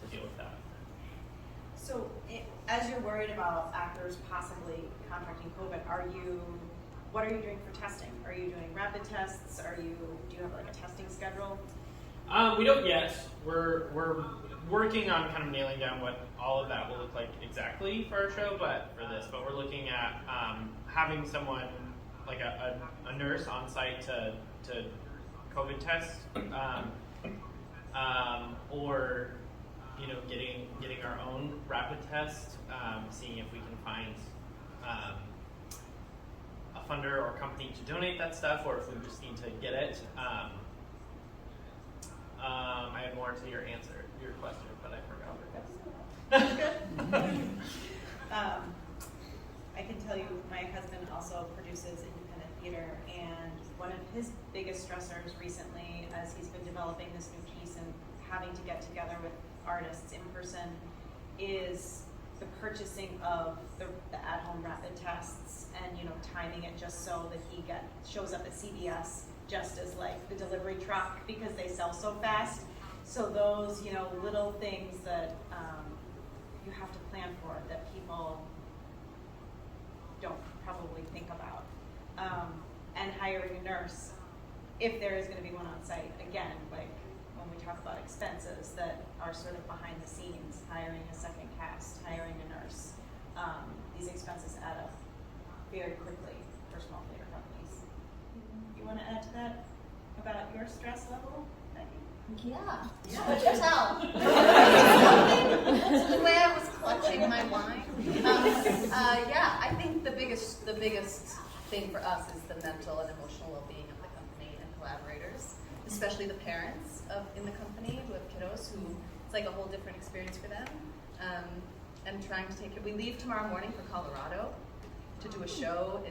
Speaker 6: to deal with that.
Speaker 1: So, as you're worried about actors possibly contracting COVID, what are you doing for testing? Are you doing rapid tests? Do you have like a testing schedule?
Speaker 6: We don't yet. We're working on kind of nailing down what all of that will look like exactly for our show, but we're looking at having someone like a nurse on site to COVID test, or you know, getting our own rapid test, seeing if we can find a funder or company to donate that stuff, or if we just need to get it. I had more to your question, but I forgot.
Speaker 1: I can tell you, my husband also produces independent theater, and one of his biggest stressors recently, as he's been developing this new piece and having to get together with artists in person, is the purchasing of the at-home rapid tests, and you know, timing it just so that he shows up at CBS just as like the delivery truck, because they sell so fast. So those, you know, little things that you have to plan for, that people don't probably think about. And hiring a nurse, if there is going to be one on site, again, like when we talk about expenses that are sort of behind the scenes, hiring a second cast, hiring a nurse, these expenses add up very quickly for small theater companies. You want to add to that about your stress level, Becky?
Speaker 4: Yeah. What you tell? So the way I was clutching my wine. Yeah, I think the biggest thing for us is the mental and emotional well-being of the company and collaborators, especially the parents in the company who have kiddos who it's like a whole different experience for them. And trying to take it. We leave tomorrow morning for Colorado to do a show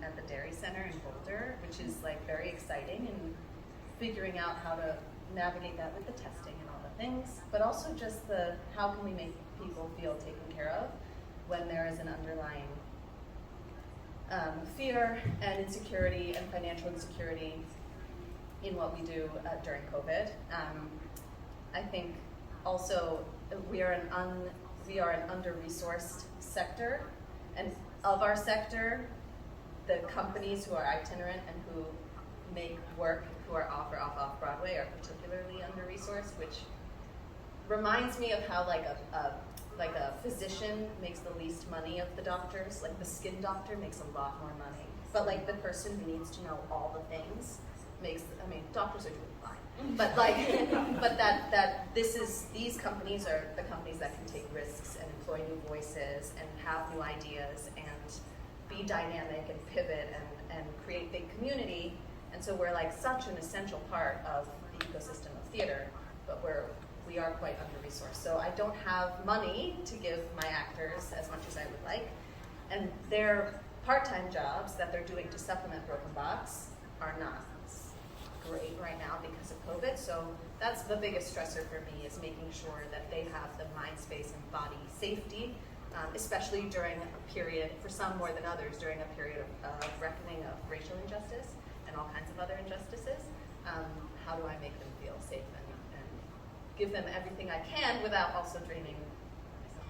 Speaker 4: at the Dairy Center in Boulder, which is like very exciting, and figuring out how to navigate that with the testing and all the things, but also just how can we make people feel taken care of when there is an underlying fear and insecurity and financial insecurity in what we do during COVID. I think also we are an under-resourced sector, and of our sector, the companies who are itinerant and who make work, who are off Broadway, are particularly under-resourced, which reminds me of how like a physician makes the least money of the doctors. Like the skin doctor makes a lot more money, but like the person who needs to know all the things doctors are doing fine, but these companies are the companies that can take risks and employ new voices and have new ideas and be dynamic and pivot and create big community. And so we're like such an essential part of the ecosystem of theater, but we are quite under-resourced. So I don't have money to give my actors as much as I would like, and their part-time jobs that they're doing to supplement Broken Box are not great right now because of COVID. So that's the biggest stressor for me, is making sure that they have the mind space and body safety especially during a period, for some more than others, during a period of reckoning of racial injustice and all kinds of other injustices. How do I make them feel safe and give them everything I can without also draining myself?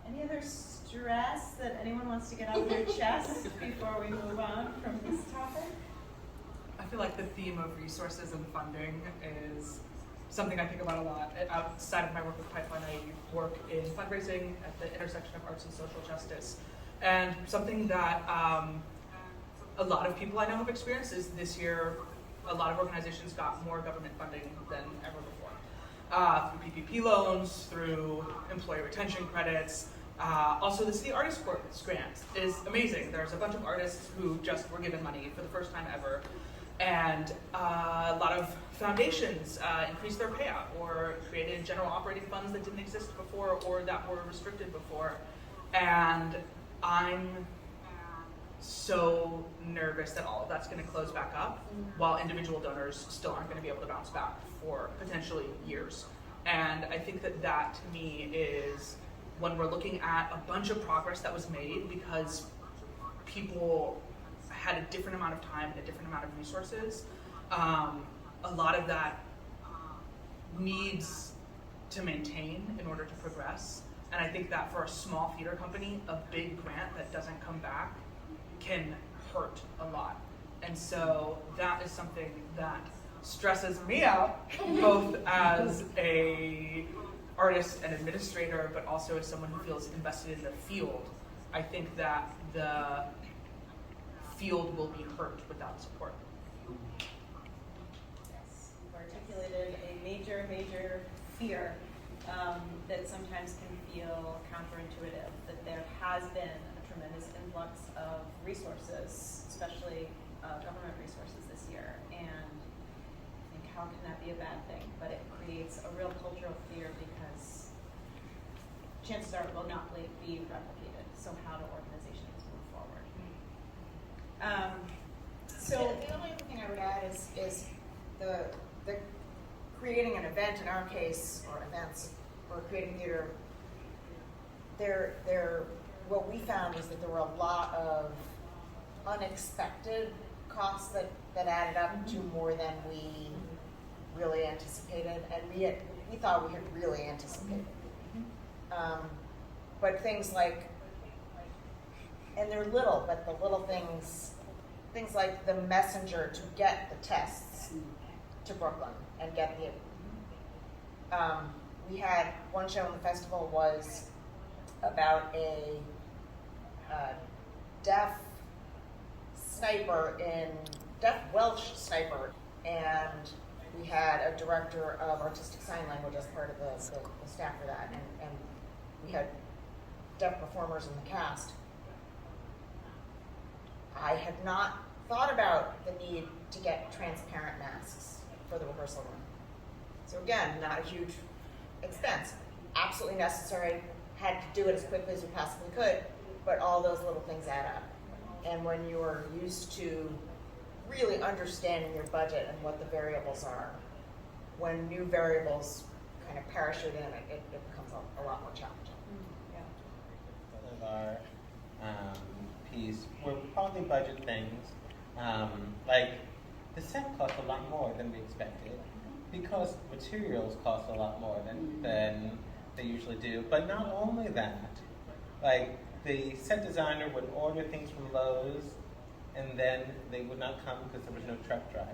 Speaker 1: Any other stress that anyone wants to get off their chest before we move on from this topic?
Speaker 2: I feel like the theme of resources and funding is something I think about a lot. Outside of my work with Pipeline, I work in fundraising at the intersection of arts and social justice. And something that a lot of people I know have experienced is this year, a lot of organizations got more government funding than ever before. Through PPP loans, through employee retention credits. Also, the City Artist Corps grant is amazing. There's a bunch of artists who just were given money for the first time ever. And a lot of foundations increased their payout or created general operating funds that didn't exist before or that were restricted before. And I'm so nervous that all of that's going to close back up while individual donors still aren't going to be able to bounce back for potentially years. And I think that that to me is when we're looking at a bunch of progress that was made because people had a different amount of time and a different amount of resources. A lot of that needs to maintain in order to progress. And I think that for a small theater company, a big grant that doesn't come back can hurt a lot. And so that is something that stresses me out, both as a artist and administrator, but also as someone who feels invested in the field. I think that the field will be hurt without support.
Speaker 1: Yes, you've articulated a major, major fear that sometimes can feel counterintuitive, that there has been a tremendous influx of resources, especially government resources this year, and I think how can that be a bad thing? But it creates a real cultural fear because chances are it will not be replicated. So how do organizations move forward? So
Speaker 5: the only other thing I would add is the creating an event in our case, or events, or creating theater. What we found was that there were a lot of unexpected costs that added up to more than we really anticipated, and we thought we had really anticipated. But things like, and they're little, but the little things like the messenger to get the tests to Brooklyn and get the, we had one show in the festival was about a deaf Welsh sniper, and we had a director of artistic sign language as part of the staff for that, and we had deaf performers in the cast. I had not thought about the need to get transparent masks for the rehearsal room. So again, not a huge expense. Absolutely necessary, had to do it as quickly as we possibly could, but all those little things add up. And when you're used to really understanding your budget and what the variables are, when new variables kind of parachute in, it becomes a lot more challenging.
Speaker 3: Of our piece were probably budget things. Like the set cost a lot more than we expected because materials cost a lot more than they usually do. But not only that, like the set designer would order things from Lowe's and then they would not come because there was no truck driver.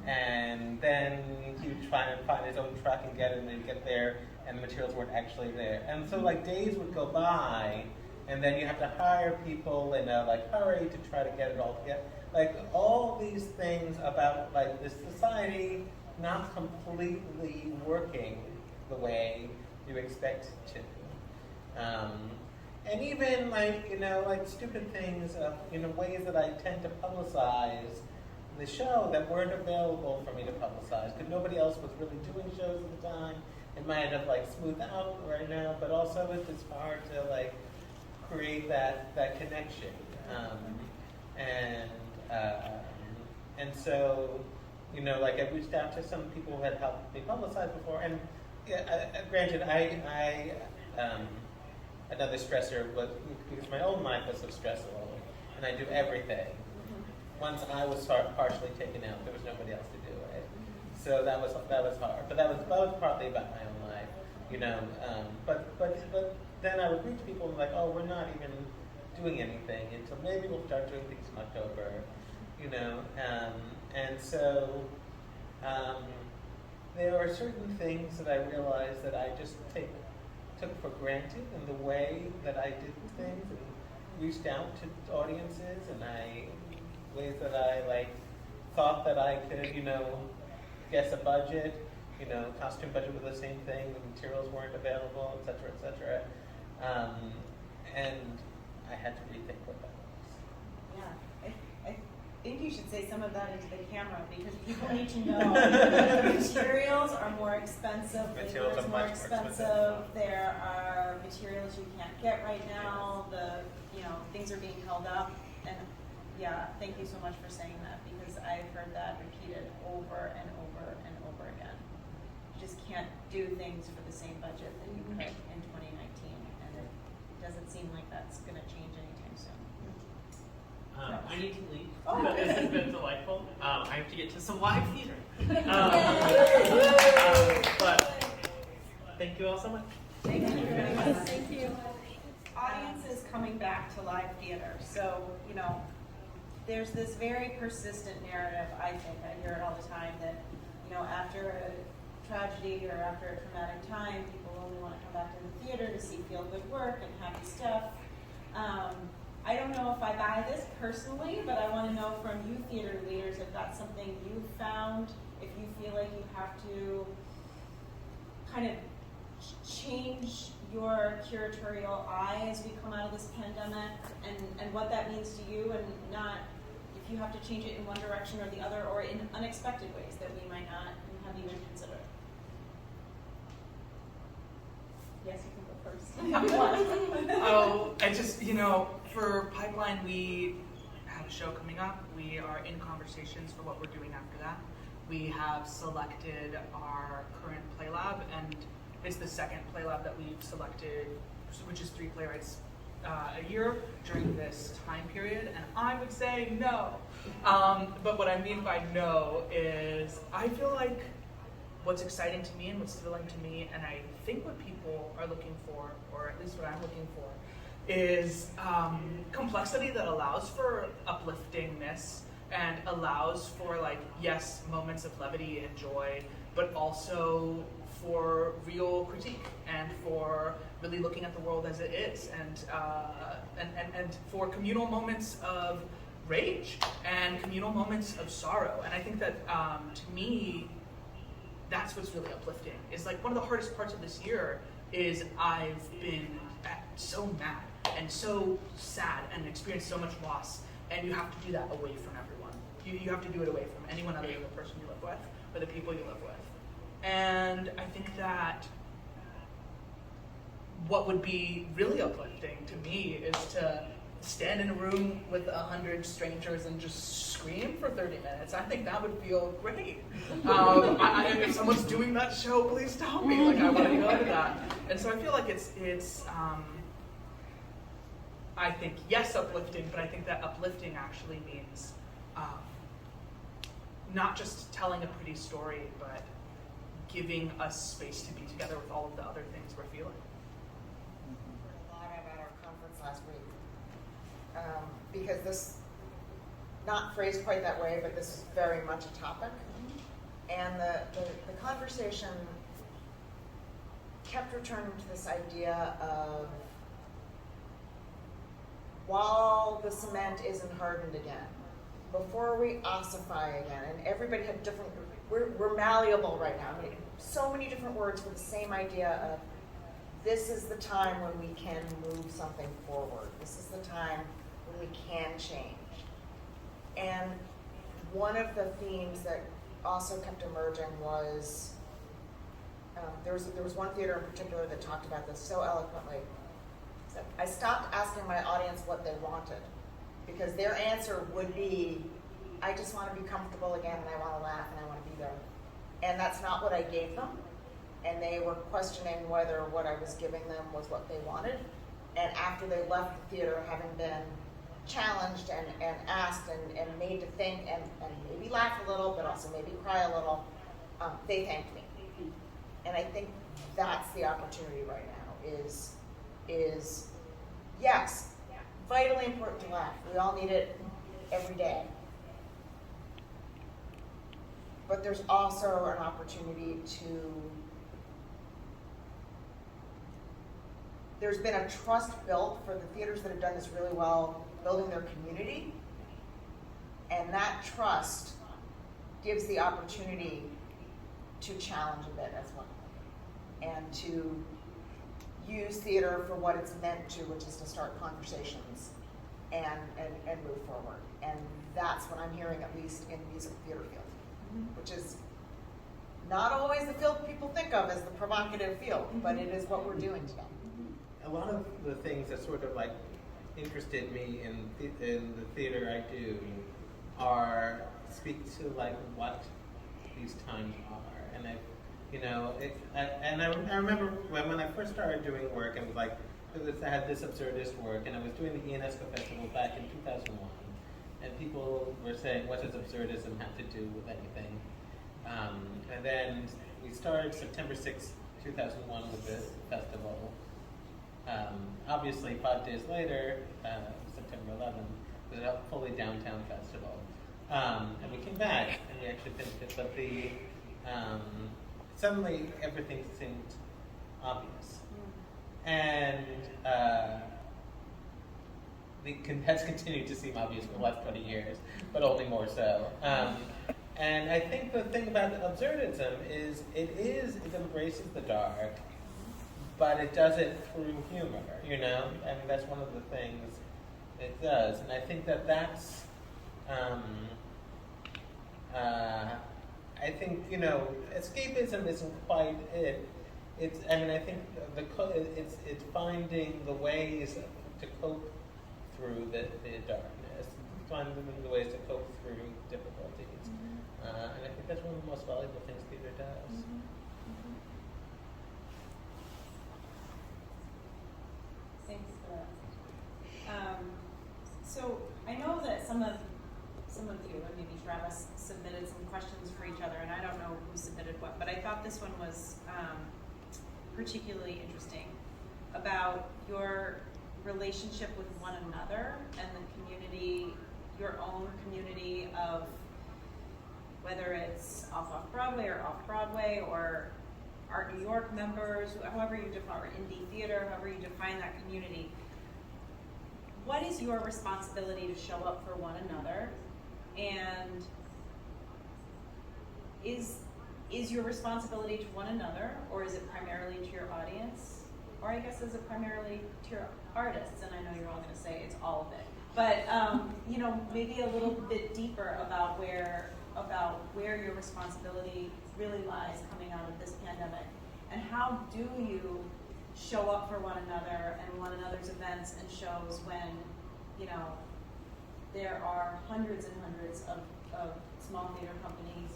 Speaker 3: And then he would try and find his own truck and get it, and they'd get there and the materials weren't actually there. And so like days would go by, and then you have to hire people in a like hurry to try to get it all together. Like all these things about like this society not completely working the way you expect it to. And even like, like stupid things, ways that I tend to publicize the show that weren't available for me to publicize because nobody else was really doing shows at the time. It might have like smoothed out right now, but also it's just hard to like create that connection. And so, like I reached out to some people who had helped me publicize before, and granted, I another stressor was because my own life was so stressful, and I do everything. Once I was partially taken out, there was nobody else to do it. So that was hard. But that was partly about my own life, you know. But then I would reach people and like, oh, we're not even doing anything until maybe we'll start doing things in October, you know. And so there are certain things that I realized that I just took for granted in the way that I did things and reached out to audiences and ways that I thought that I could, you know, guess a budget, you know, costume budget was the same thing, the materials weren't available, et cetera, and I had to rethink what that was.
Speaker 1: Yeah, I think you should say some of that into the camera because people need to know materials are more expensive, labor is more expensive. There are materials you can't get right now. Things are being held up, and yeah, thank you so much for saying that because I've heard that repeated over and over and over again. You just can't do things for the same budget that you could in 2019, and it doesn't seem like that's going to change anytime soon.
Speaker 6: I need to leave.
Speaker 1: Oh,
Speaker 6: But this has been delightful. I have to get to some live theater. But thank you all so much.
Speaker 1: Thank you very much. Thank you. Audience is coming back to live theater, so there's this very persistent narrative. I hear it all the time that after a tragedy or after a traumatic time, people only want to come back to the theater to see feel-good work and happy stuff. I don't know if I buy this personally, but I want to know from you theater leaders if that's something you found, if you feel like you have to kind of change your curatorial eye as we come out of this pandemic and what that means to you, and not if you have to change it in one direction or the other or in unexpected ways that we might not have even considered. Yes, you can go first.
Speaker 2: I just, for Pipeline, we have a show coming up. We are in conversations for what we're doing after that. We have selected our current play lab, and it's the second play lab that we've selected, which is 3 playwrights a year during this time period, and I would say no. But what I mean by no is I feel like what's exciting to me and what's thrilling to me, and I think what people are looking for, or at least what I'm looking for, is complexity that allows for upliftingness and allows for, yes, moments of levity and joy, but also for real critique and for really looking at the world as it is, and for communal moments of rage and communal moments of sorrow. And I think that to me, that's what's really uplifting. Is one of the hardest parts of this year is I've been so mad and so sad and experienced so much loss, and you have to do that away from everyone. You have to do it away from anyone other than the person you live with or the people you live with. And I think that what would be really uplifting to me is to stand in a room with 100 strangers and just scream for 30 minutes. I think that would feel great. If someone's doing that show, please tell me. I want to go to that. And so I feel like it's I think, yes, uplifting, but I think that uplifting actually means not just telling a pretty story, but giving us space to be together with all of the other things we're feeling.
Speaker 5: We heard a lot about our conference last week, because this, not phrased quite that way, but this is very much a topic. And the conversation kept returning to this idea of, while the cement isn't hardened again, before we ossify again, and everybody had different, we're malleable right now. I mean, so many different words for the same idea of, this is the time when we can move something forward. This is the time when we can change. And one of the themes that also kept emerging was, there was one theater in particular that talked about this so eloquently. So I stopped asking my audience what they wanted, because their answer would be, I just want to be comfortable again, and I want to laugh, and I want to be there. And that's not what I gave them. and they were questioning whether what I was giving them was what they wanted. And after they left the theater, having been challenged and asked and made to think and maybe laugh a little, but also maybe cry a little, they thanked me. And I think that's the opportunity right now is yes, vitally important to laugh. We all need it every day. But there's also an opportunity there's been a trust built for the theaters that have done this really well, building their community. And that trust gives the opportunity to challenge a bit as well. And to use theater for what it's meant to, which is to start conversations and move forward. And that's what I'm hearing, at least in the musical theater field, which is not always the field people think of as the provocative field, but it is what we're doing today.
Speaker 3: A lot of the things that sort of like interested me in the theater I do are speak to like what these times are, and I remember when I first started doing work, and like I had this absurdist work, and I was doing the ENESCO Festival back in 2001, and people were saying, what does absurdism have to do with anything? And then we started September 6th, 2001 with this festival. Obviously, 5 days later, September 11th, it was a fully downtown festival. And we came back, and we actually finished it, but suddenly everything seemed obvious. And has continued to seem obvious for the last 20 years, but only more so. And I think the thing about absurdism is it embraces the dark, but it does it through humor, I mean, that's one of the things it does. And I think that's, I think, escapism isn't quite it. I think it's finding the ways to cope through the darkness, finding the ways to cope through difficulties. And I think that's one of the most valuable things theater does.
Speaker 1: Thanks for that. So I know that some of you, and maybe Travis, submitted some questions for each other, and I don't know who submitted what, but I thought this one was particularly interesting about your relationship with one another and the community, your own community of whether it's off-Broadway or off-Broadway or Art New York members, however you define, or indie theater, however you define that community. What is your responsibility to show up for one another? And is your responsibility to one another, or is it primarily to your audience? Or I guess is it primarily to your artists? And I know you're all going to say it's all of it. But maybe a little bit deeper about where your responsibility really lies coming out of this pandemic, and how do you show up for one another and one another's events and shows when there are hundreds and hundreds of small theater companies,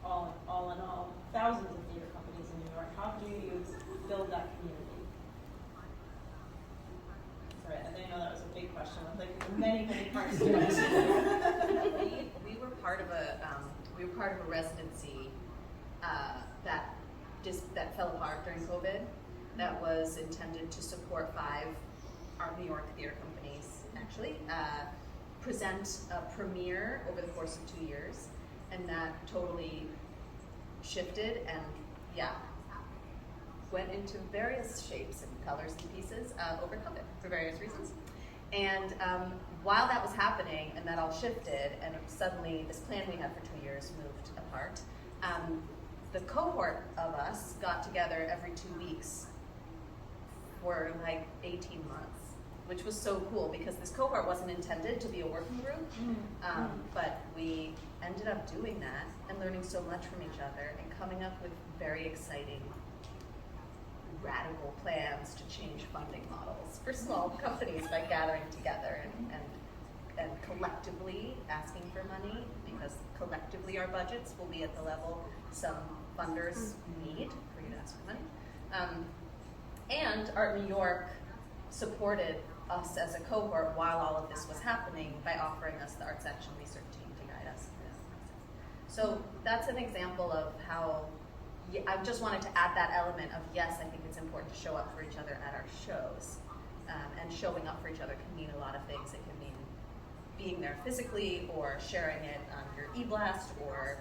Speaker 1: all in all, thousands of theater companies in New York. How do you build that community? Sorry, I know that was a big question with like many parts to it.
Speaker 4: We were part of a residency that fell apart during COVID. That was intended to support 5 Art New York theater companies, actually, present a premiere over the course of 2 years, and that totally shifted and went into various shapes and colors and pieces over COVID for various reasons. And while that was happening and that all shifted, and suddenly this plan we had for 2 years moved apart, the cohort of us got together every 2 weeks for like 18 months, which was so cool because this cohort wasn't intended to be a working group, but we ended up doing that and learning so much from each other and coming up with very exciting, radical plans to change funding models for small companies by gathering together and and collectively asking for money, because collectively our budgets will be at the level some funders need for you to ask for money. And Art New York supported us as a cohort while all of this was happening by offering us the Arts Action Research team to guide us through this process. So that's an example of how, I just wanted to add that element of, yes, I think it's important to show up for each other at our shows. And showing up for each other can mean a lot of things. It can mean being there physically, or sharing it on your e-blast, or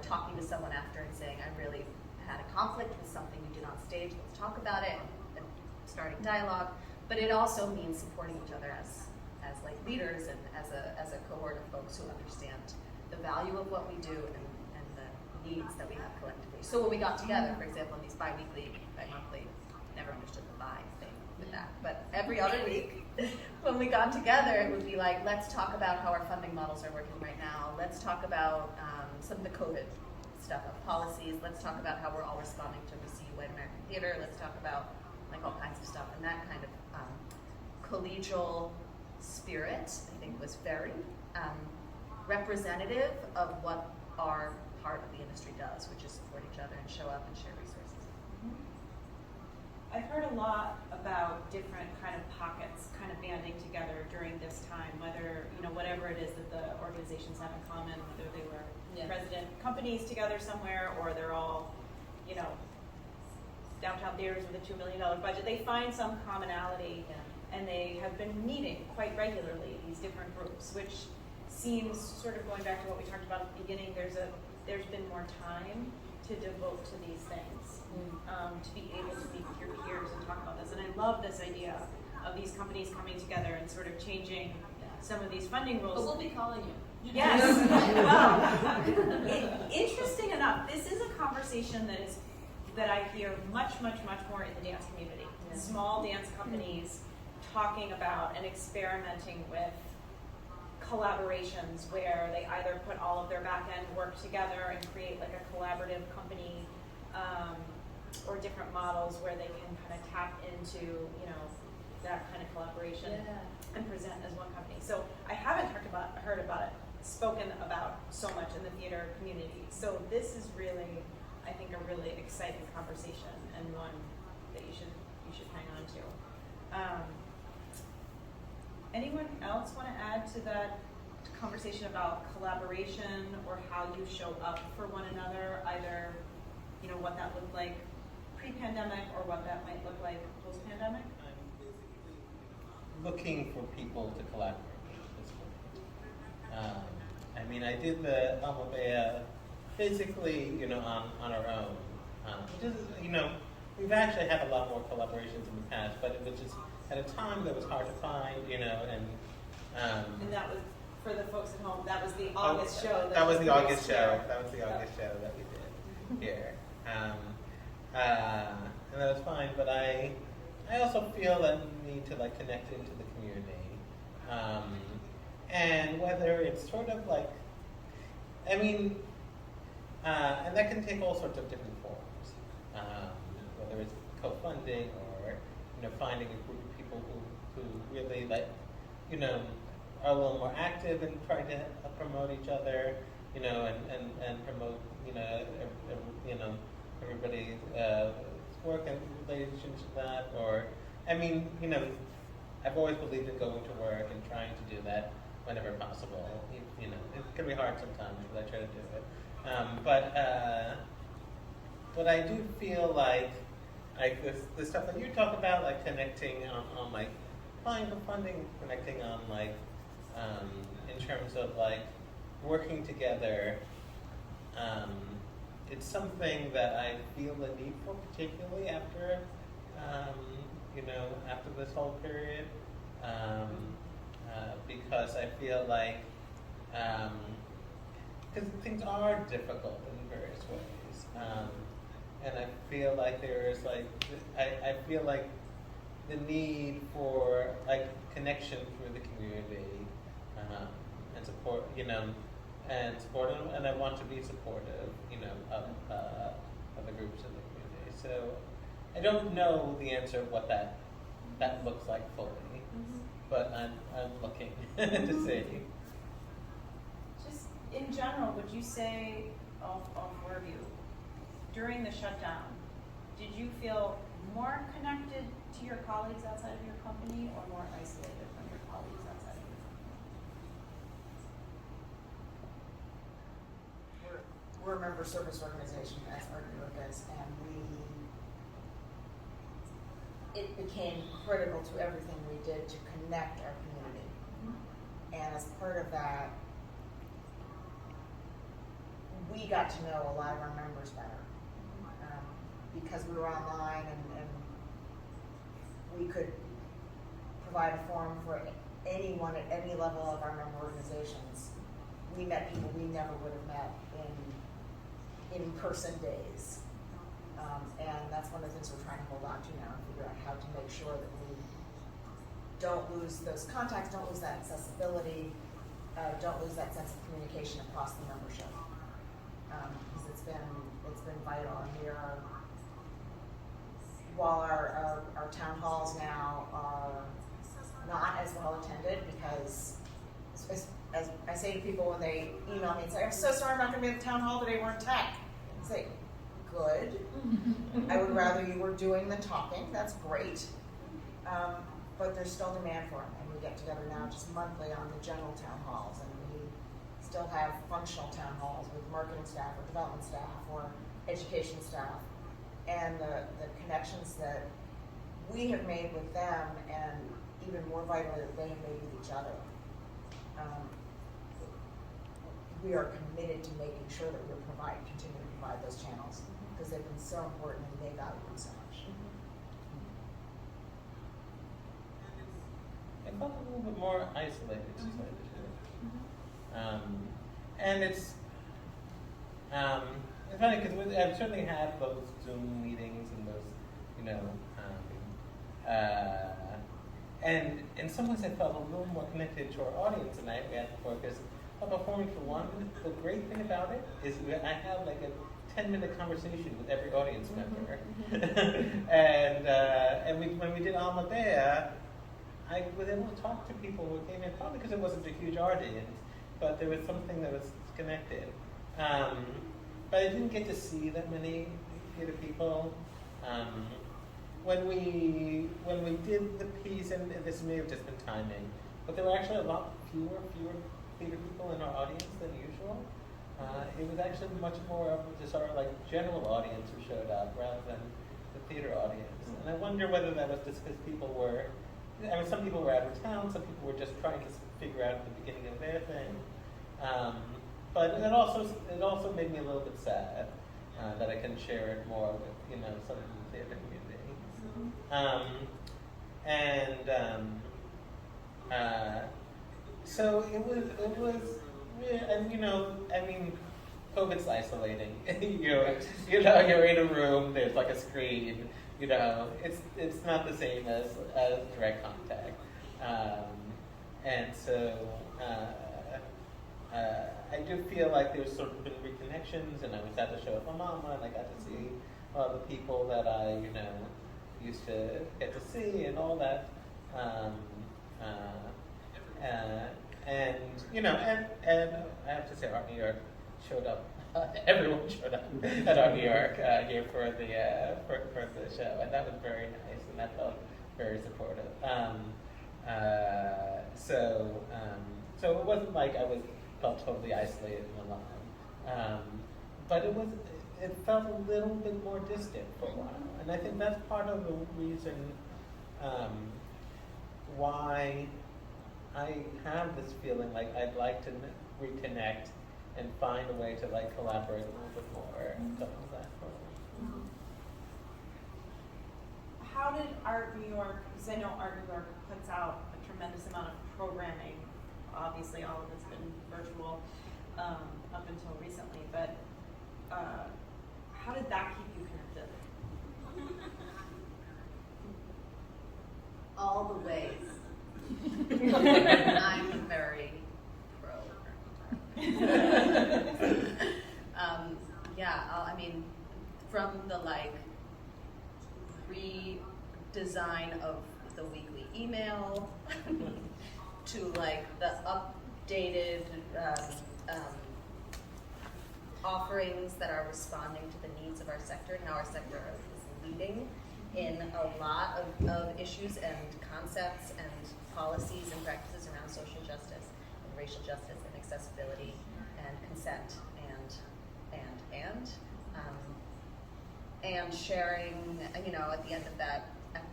Speaker 4: talking to someone after and saying, I really had a conflict with something you did on stage, let's talk about it, and starting dialogue. But it also means supporting each other as like leaders and as a cohort of folks who understand the value of what we do and the needs that we have collectively. So when we got together, for example, in these bi-monthly, never understood the bi thing with that, but every other week when we got together, it would be like, let's talk about how our funding models are working right now. Let's talk about some of the COVID stuff of policies. Let's talk about how we're all responding to receive White American Theater. Let's talk about like all kinds of stuff. And that kind of collegial spirit, I think, was very representative of what our part of the industry does, which is support each other and show up and share resources.
Speaker 1: I've heard a lot about different kind of pockets kind of banding together during this time, whether, whatever it is that the organizations have in common, whether they were resident companies together somewhere, or they're all, downtown theaters with a $2 million budget. They find some commonality, and they have been meeting quite regularly, these different groups, which seems, sort of going back to what we talked about at the beginning, there's been more time to devote to these things, to be able to meet with your peers and talk about this. And I love this idea of these companies coming together and sort of changing some of these funding rules.
Speaker 4: But we'll be calling you.
Speaker 1: Yes. Well, interesting enough, this is a conversation that I hear much, much, much more in the dance community.
Speaker 4: Yeah.
Speaker 1: Small dance companies talking about and experimenting with collaborations where they either put all of their back end work together and create like a collaborative company, or different models where they can kind of tap into, that kind of collaboration and present as one company. So I haven't heard about it spoken about so much in the theater community. So this is really, I think, a really exciting conversation, and one that you should hang on to. Anyone else want to add to that conversation about collaboration or how you show up for one another, either what that looked like pre-pandemic or what that might look like post-pandemic?
Speaker 3: I'm basically looking for people to collaborate at this point. I did the Alma Baya physically, on our own. Just, we've actually had a lot more collaborations in the past, but it was just at a time that was hard to find, and
Speaker 1: that was, for the folks at home, that was the August show.
Speaker 3: That was the August show. That was the August show that we did here. And that was fine, but I also feel that we need to connect into the community. And whether it's sort of and that can take all sorts of different forms. Whether it's co-funding or, finding a group of people who really are a little more active and trying to promote each other, and promote, everybody's work and relation to that. Or, I've always believed in going to work and trying to do that whenever possible. It can be hard sometimes, but I try to do it. But I do feel like the stuff that you talk about, connecting on applying for funding, connecting on in terms of working together. It's something that I feel the need for, particularly after after this whole period, because I feel because things are difficult in various ways, and I feel there's I feel the need for connection through the community, and support, and support, and I want to be supportive, of the groups in the community. So I don't know the answer of what that looks like fully.
Speaker 1: Mm-hmm.
Speaker 3: but I'm looking to see.
Speaker 1: Just in general, would you say, all four of you, during the shutdown, did you feel more connected to your colleagues outside of your company or more isolated from your colleagues outside of your company?
Speaker 5: We're a member service organization, as Art New York is, and it became critical to everything we did to connect our community. And as part of that, we got to know a lot of our members better. Because we were online and we could provide a forum for anyone at any level of our member organizations. We met people we never would have met in person days. And that's one of the things we're trying to hold on to now and figure out how to make sure that we don't lose those contacts, don't lose that accessibility, don't lose that sense of communication across the membership. Because it's been vital, and we are, while our town halls now are not as well attended, because as I say to people when they email me and say, I'm so sorry I'm not going to be at the town hall today, we're in tech. I say, good. I would rather you were doing than talking, that's great. But there's still demand for them, and we get together now just monthly on the general town halls, and we still have functional town halls with marketing staff or development staff or education staff. And the connections that we have made with them, and even more vitally that they have made with each other. We are committed to making sure that we continue to provide those channels, because they've been so important and they value them so much.
Speaker 3: I felt a little bit more isolated, to tell you the truth. And it's funny because I've certainly had those Zoom meetings and those, and in some ways I felt a little more connected to our audience tonight. We had to focus on performing for one. The great thing about it is that I have like a 10-minute conversation with every audience member. And when we did Alma Baya, I was able to talk to people who came in, probably because it wasn't a huge audience, but there was something that was connected. But I didn't get to see that many theater people. When we did the piece, and this may have just been timing, but there were actually a lot fewer theater people in our audience than usual. It was actually much more of just our like general audience who showed up rather than the theater audience. And I wonder whether that was just because people were, some people were out of town, some people were just trying to figure out the beginning of their thing. But it also made me a little bit sad that I couldn't share it more with some of the theater community. So it was, and COVID's isolating. You're in a room. There's like a screen. It's not the same as direct contact. And so I do feel like there's sort of been reconnections, and I was at the show with my mom, and I got to see all the people that I used to get to see and all that. And I have to say, A.R.T New York showed up. Everyone showed up at A.R.T New York here for the show, and that was very nice, and that felt very supportive. So it wasn't like I felt totally isolated and alone, but it felt a little bit more distant for a while, and I think that's part of the reason why I have this feeling like I'd like to reconnect and find a way to like collaborate a little bit more and stuff like that.
Speaker 1: How did A.R.T New York, because I know A.R.T New York puts out a tremendous amount of programming. Obviously all of it's been virtual up until recently, but how did that keep you connected?
Speaker 4: All the ways. I'm very pro. from the redesign of the weekly email to like the updated offerings that are responding to the needs of our sector and how our sector is leading in a lot of issues and concepts and policies and practices around social justice and racial justice and accessibility and consent and sharing, at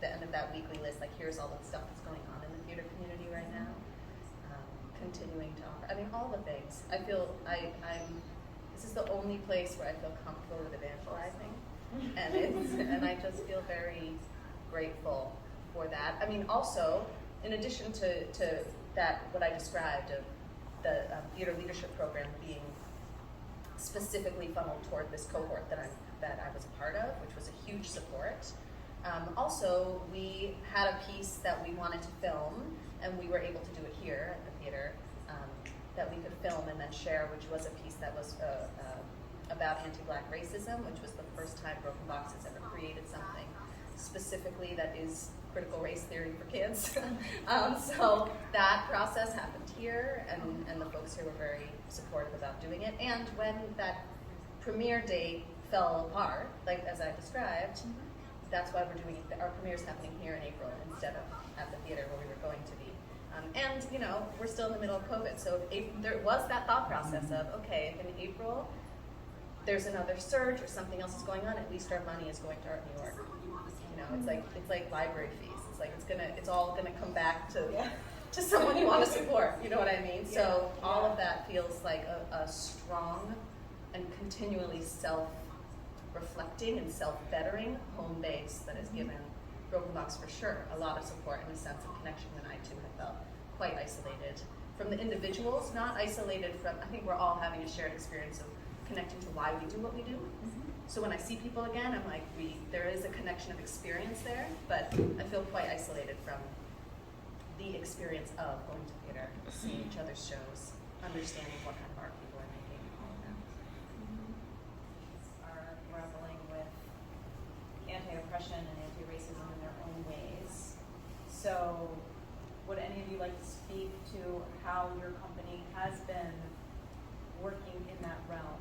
Speaker 4: the end of that weekly list, like here's all the stuff that's going on in the theater community right now. Continuing to offer, all the things. I feel this is the only place where I feel comfortable with evangelizing, and I just feel very grateful for that. Also, in addition to that, what I described of the theater leadership program being specifically funneled toward this cohort that I was a part of, which was a huge support. Also, we had a piece that we wanted to film, and we were able to do it here at the theater, that we could film and then share, which was a piece that was about anti-Black racism, which was the first time Broken Box has ever created something specifically that is critical race theory for kids. So that process happened here, and the folks here were very supportive about doing it. And when that premiere date fell apart, like as I described, that's why we're doing it. Our premiere's happening here in April instead of at the theater where we were going to be. And we're still in the middle of COVID, so if there was that thought process of, okay, if in April there's another surge or something else is going on, at least our money is going to Art New York. It's like library fees. It's like it's all gonna come back to someone you want to support. You know what I mean? So all of that feels like a strong and continually self-reflecting and self-bettering home base that has given Broken Box for sure a lot of support and a sense of connection when I too have felt quite isolated from the individuals, not isolated from, I think we're all having a shared experience of connecting to why we do what we do. So when I see people again, I'm like, there is a connection of experience there, but I feel quite isolated from the experience of going to theater, seeing each other's shows, understanding what kind of art people are making, all of that.
Speaker 1: Are grappling with anti-oppression and anti-racism in their own ways. So would any of you like to speak to how your company has been working in that realm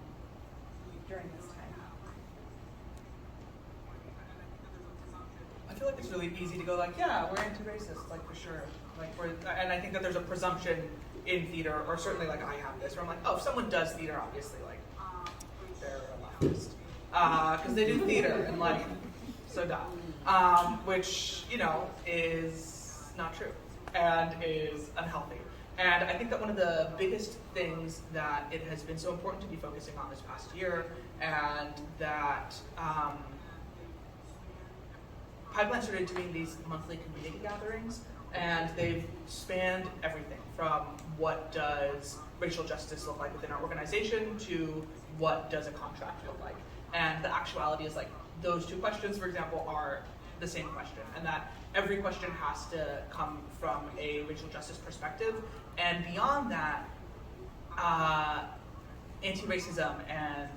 Speaker 1: during this time?
Speaker 2: I feel like it's really easy to go like, yeah, we're anti-racist, like for sure. And I think that there's a presumption in theater, or certainly like I have this, where I'm like, oh, if someone does theater, obviously like they're a leftist. Because they do theater and like, so dumb. Which, is not true and is unhealthy. And I think that one of the biggest things that it has been so important to be focusing on this past year, and that Pipeline started doing these monthly community gatherings, and they've spanned everything from what does racial justice look like within our organization to what does a contract look like. And the actuality is like those two questions, for example, are the same question, and that every question has to come from a racial justice perspective. And beyond that, anti-racism and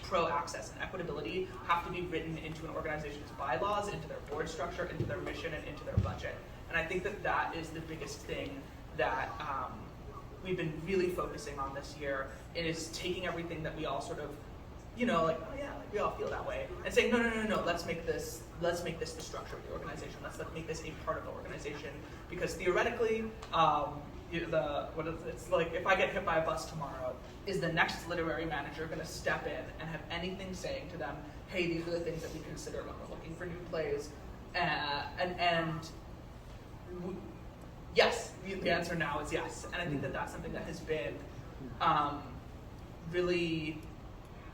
Speaker 2: pro-access and equitability have to be written into an organization's bylaws, into their board structure, into their mission, and into their budget. And I think that that is the biggest thing that we've been really focusing on this year. It is taking everything that we all sort of, like, oh yeah, like we all feel that way, and saying, no, let's make this the structure of the organization. Let's make this a part of the organization, because theoretically, it's like if I get hit by a bus tomorrow, is the next literary manager going to step in and have anything saying to them, hey, these are the things that we consider when we're looking for new plays? Yes, the answer now is yes. And I think that that's something that has been really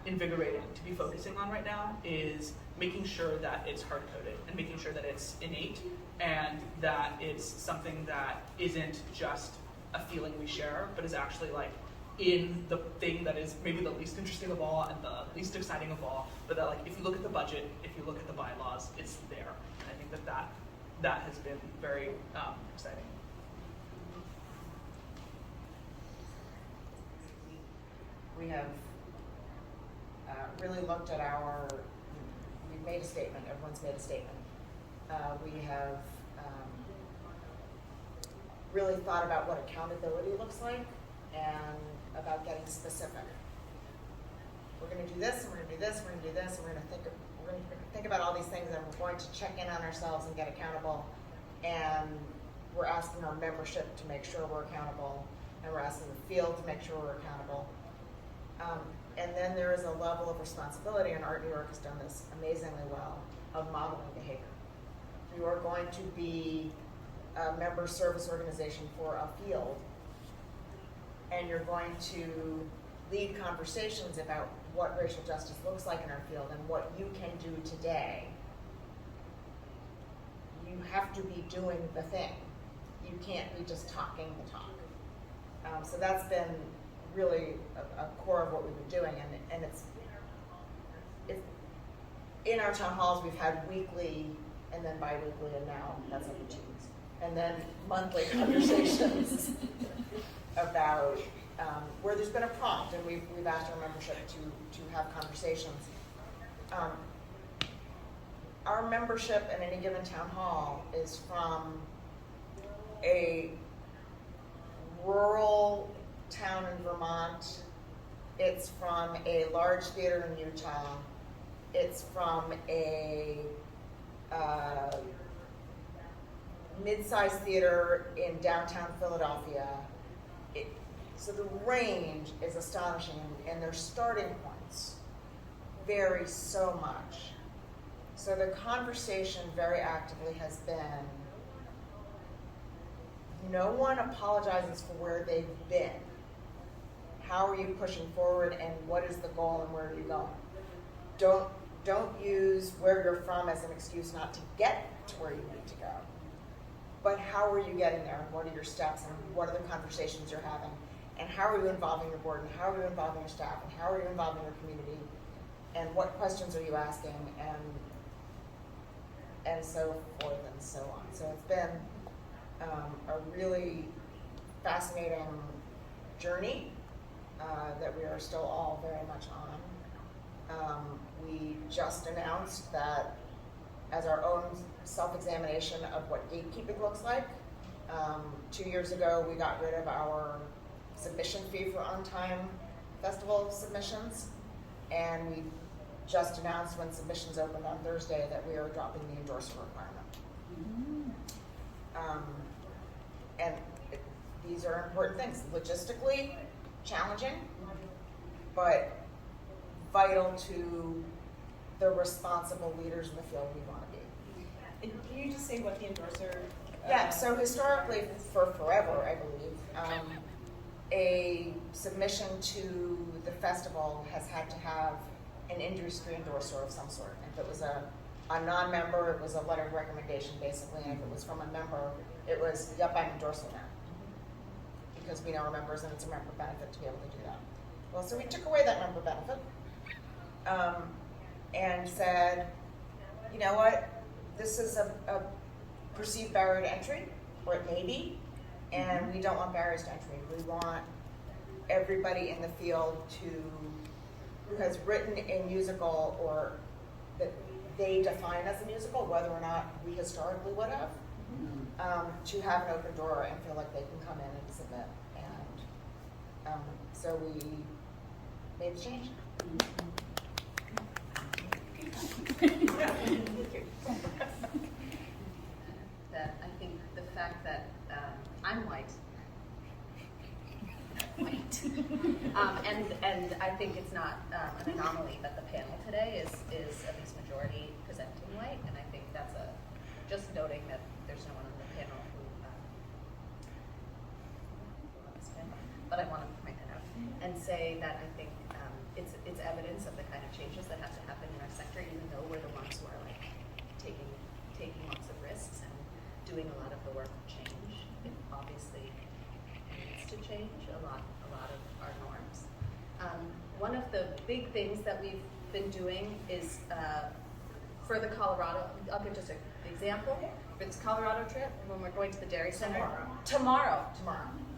Speaker 2: invigorating to be focusing on right now, is making sure that it's hard-coded and making sure that it's innate and that it's something that isn't just a feeling we share, but is actually like in the thing that is maybe the least interesting of all and the least exciting of all, but that like if you look at the budget, if you look at the bylaws, it's there. And I think that has been very exciting.
Speaker 5: We have really looked at we've made a statement, everyone's made a statement. We have really thought about what accountability looks like and about getting specific. We're going to do this, and we're going to do this, and we're going to do this, and we're going to think about all these things, and we're going to check in on ourselves and get accountable. And we're asking our membership to make sure we're accountable, and we're asking the field to make sure we're accountable. And then there is a level of responsibility, and Art New York has done this amazingly well, of modeling behavior. You are going to be a member service organization for a field, and you're going to lead conversations about what racial justice looks like in our field and what you can do today. You have to be doing the thing. You can't be just talking the talk. So that's been really a core of what we've been doing, and it's in our town halls we've had weekly and then bi-weekly, and now that's every 2 weeks, and then monthly conversations about where there's been a prompt, and we've asked our membership to have conversations. Our membership in any given town hall is from a rural town in Vermont, it's from a large theater in Utah, it's from a mid-sized theater in downtown Philadelphia. So the range is astonishing, and their starting points vary so much. So the conversation very actively has been, no one apologizes for where they've been. How are you pushing forward, and what is the goal, and where are you going? Don't use where you're from as an excuse not to get to where you need to go. But how are you getting there, and what are your steps, and what are the conversations you're having? And how are you involving your board, and how are you involving your staff, and how are you involving your community, and what questions are you asking, and so forth and so on. So it's been a really fascinating journey that we are still all very much on. We just announced that as our own self-examination of what gatekeeping looks like. 2 years ago, we got rid of our submission fee for on-time festival submissions, and we just announced when submissions opened on Thursday that we are dropping the endorser requirement. And these are important things. Logistically challenging, but vital to the responsible leaders in the field we want to be.
Speaker 1: And can you just say what the endorser?
Speaker 5: Yeah, so historically, for forever, I believe, a submission to the festival has had to have an industry endorser of some sort. If it was a non-member, it was a letter of recommendation, basically, and if it was from a member, it was, yep, I'm endorsing that. Because we know our members, and it's a member benefit to be able to do that. Well, so we took away that member benefit, and said, you know what, this is a perceived barrier to entry, or it may be, and we don't want barriers to entry. We want everybody in the field who has written a musical, or that they define as a musical, whether or not we historically would have, to have an open door and feel like they can come in and submit. And so we made the change.
Speaker 4: That I think the fact that I'm white, and I think it's not an anomaly that the panel today is at least majority presenting white, and I think that's just noting that there's no one on the panel who but I want to point that out and say that I think it's evidence of the kind of changes that have to happen in our sector, even though we're the ones who are like taking lots of risks and doing a lot of the work of change. It obviously needs to change a lot of our norms. One of the big things that we've been doing is for the Colorado, I'll give just an example. For this Colorado trip, when we're going to the Dairy Center. Tomorrow.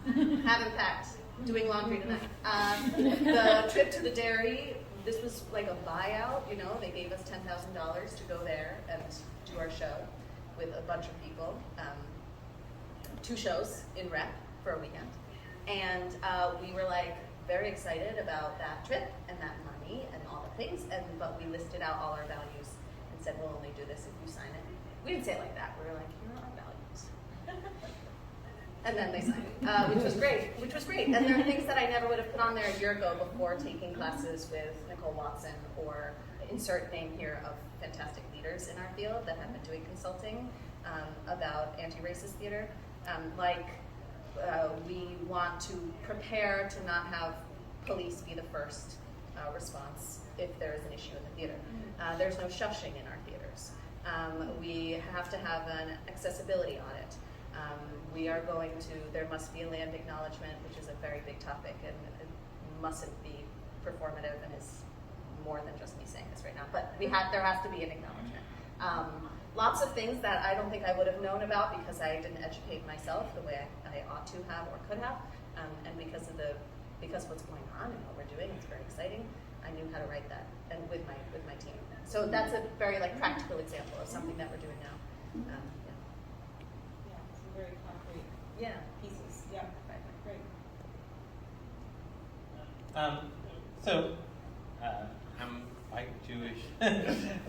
Speaker 4: Haven't packed. Doing laundry tonight. The trip to the dairy, this was like a buyout, you know, they gave us $10,000 to go there and do our show. with a bunch of people, 2 shows in rep for a weekend. And we were like very excited about that trip and that money and all the things, but we listed out all our values and said, we'll only do this if you sign it. We didn't say it like that. We were like, here are our values. And then they signed it, which was great. And there are things that I never would have put on there a year ago before taking classes with Nicole Watson, or insert name here of fantastic leaders in our field that have been doing consulting about anti-racist theater. We want to prepare to not have police be the first response if there is an issue in the theater. There's no shushing in our theaters. We have to have an accessibility audit. There must be a land acknowledgement, which is a very big topic, and it mustn't be performative and is more than just me saying this right now, but there has to be an acknowledgement. Lots of things that I don't think I would have known about because I didn't educate myself the way I ought to have or could have, and because what's going on and what we're doing, it's very exciting. I knew how to write that, and with my team. So that's a very practical example of something that we're doing now.
Speaker 1: Yeah, some very concrete pieces. Yeah, great.
Speaker 3: I'm white Jewish.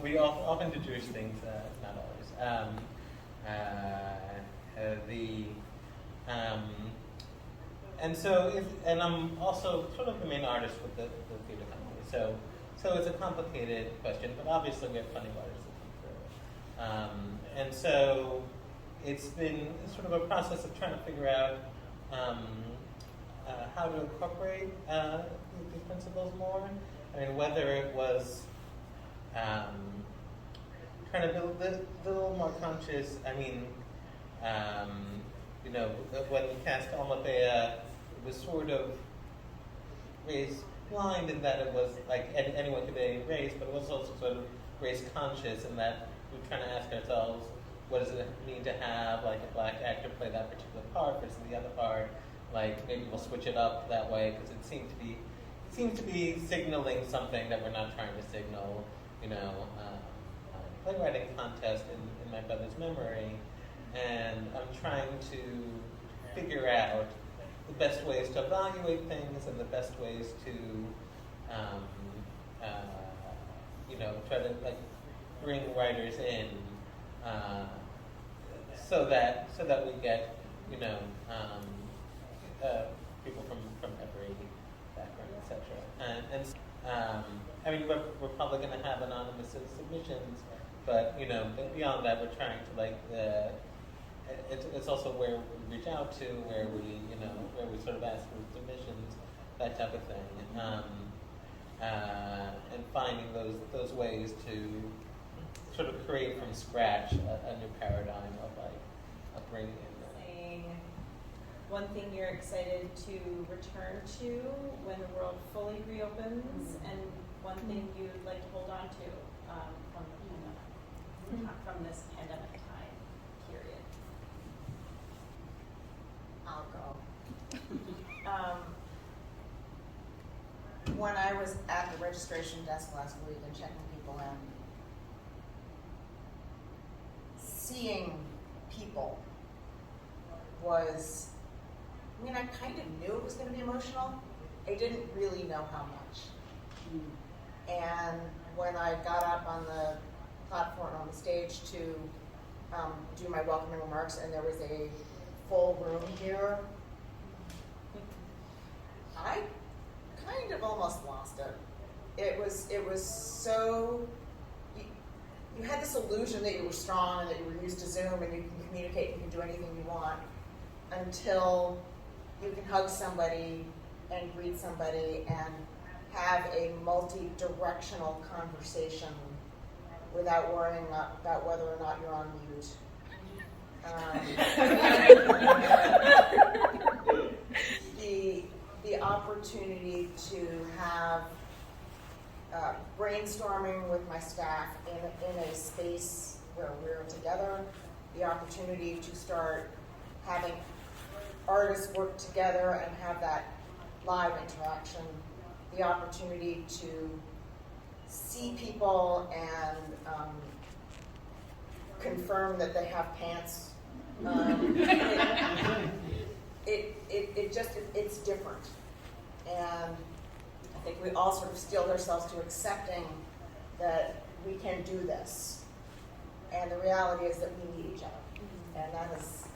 Speaker 3: We often do Jewish things, not always. And I'm also sort of the main artist with the theater company. So it's a complicated question, but obviously we have plenty of artists that come through. And so it's been sort of a process of trying to figure out how to incorporate these principles more. I mean, whether it was trying to build a little more conscious. I mean, when we cast Alma Baya, it was sort of race blind in that it was like anyone could be race, but it was also sort of race conscious in that we're trying to ask ourselves, what does it mean to have like a black actor play that particular part versus the other part? Like maybe we'll switch it up that way because it seems to be signaling something that we're not trying to signal. Playwriting contest in my brother's memory, and I'm trying to figure out the best ways to evaluate things and the best ways to try to bring writers in so that we get people from every background, etc. I mean, we're probably going to have anonymous submissions, but beyond that, we're trying to it's also where we reach out to, where we sort of ask for submissions, that type of thing, and finding those ways to sort of create from scratch a new paradigm of bringing in.
Speaker 1: Saying one thing you're excited to return to when the world fully reopens, and one thing you'd like to hold on to from this pandemic time period.
Speaker 5: I'll go. When I was at the registration desk last week and checking people in, seeing people was, I kind of knew it was going to be emotional. I didn't really know how much. And when I got up on the platform, on the stage to do my welcoming remarks, and there was a full room here, I kind of almost lost it. It was so, you had this illusion that you were strong and that you were used to Zoom and you can communicate and you can do anything you want until you can hug somebody and greet somebody and have a multi-directional conversation without worrying about whether or not you're on mute. The opportunity to have brainstorming with my staff in a space where we're together, the opportunity to start having artists work together and have that live interaction, the opportunity to see people and confirm that they have pants. It's different. And I think we all sort of steeled ourselves to accepting that we can do this. And the reality is that we need each other. And that has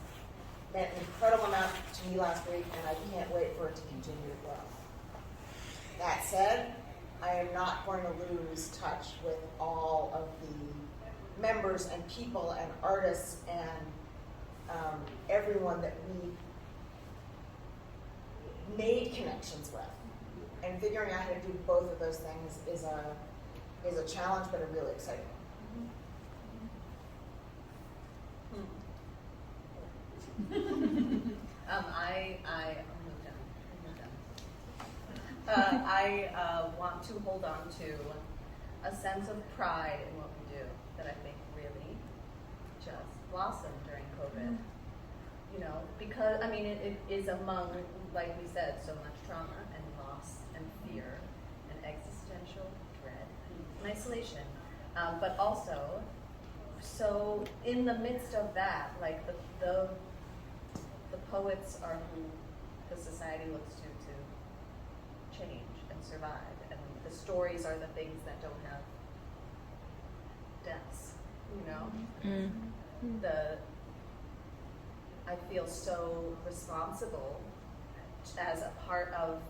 Speaker 5: meant an incredible amount to me last week, and I can't wait for it to continue to grow. That said, I am not going to lose touch with all of the members and people and artists and everyone that we made connections with. And figuring out how to do both of those things is a challenge, but a really exciting one.
Speaker 4: I want to hold on to a sense of pride in what we do that I think really just blossomed during COVID. You know, because I mean, it is among, like we said, so much trauma and loss and fear and existential dread and isolation, but also, so in the midst of that, like the poets are who the society looks to change and survive, and the stories are the things that don't have deaths, you know? I feel so responsible as a part of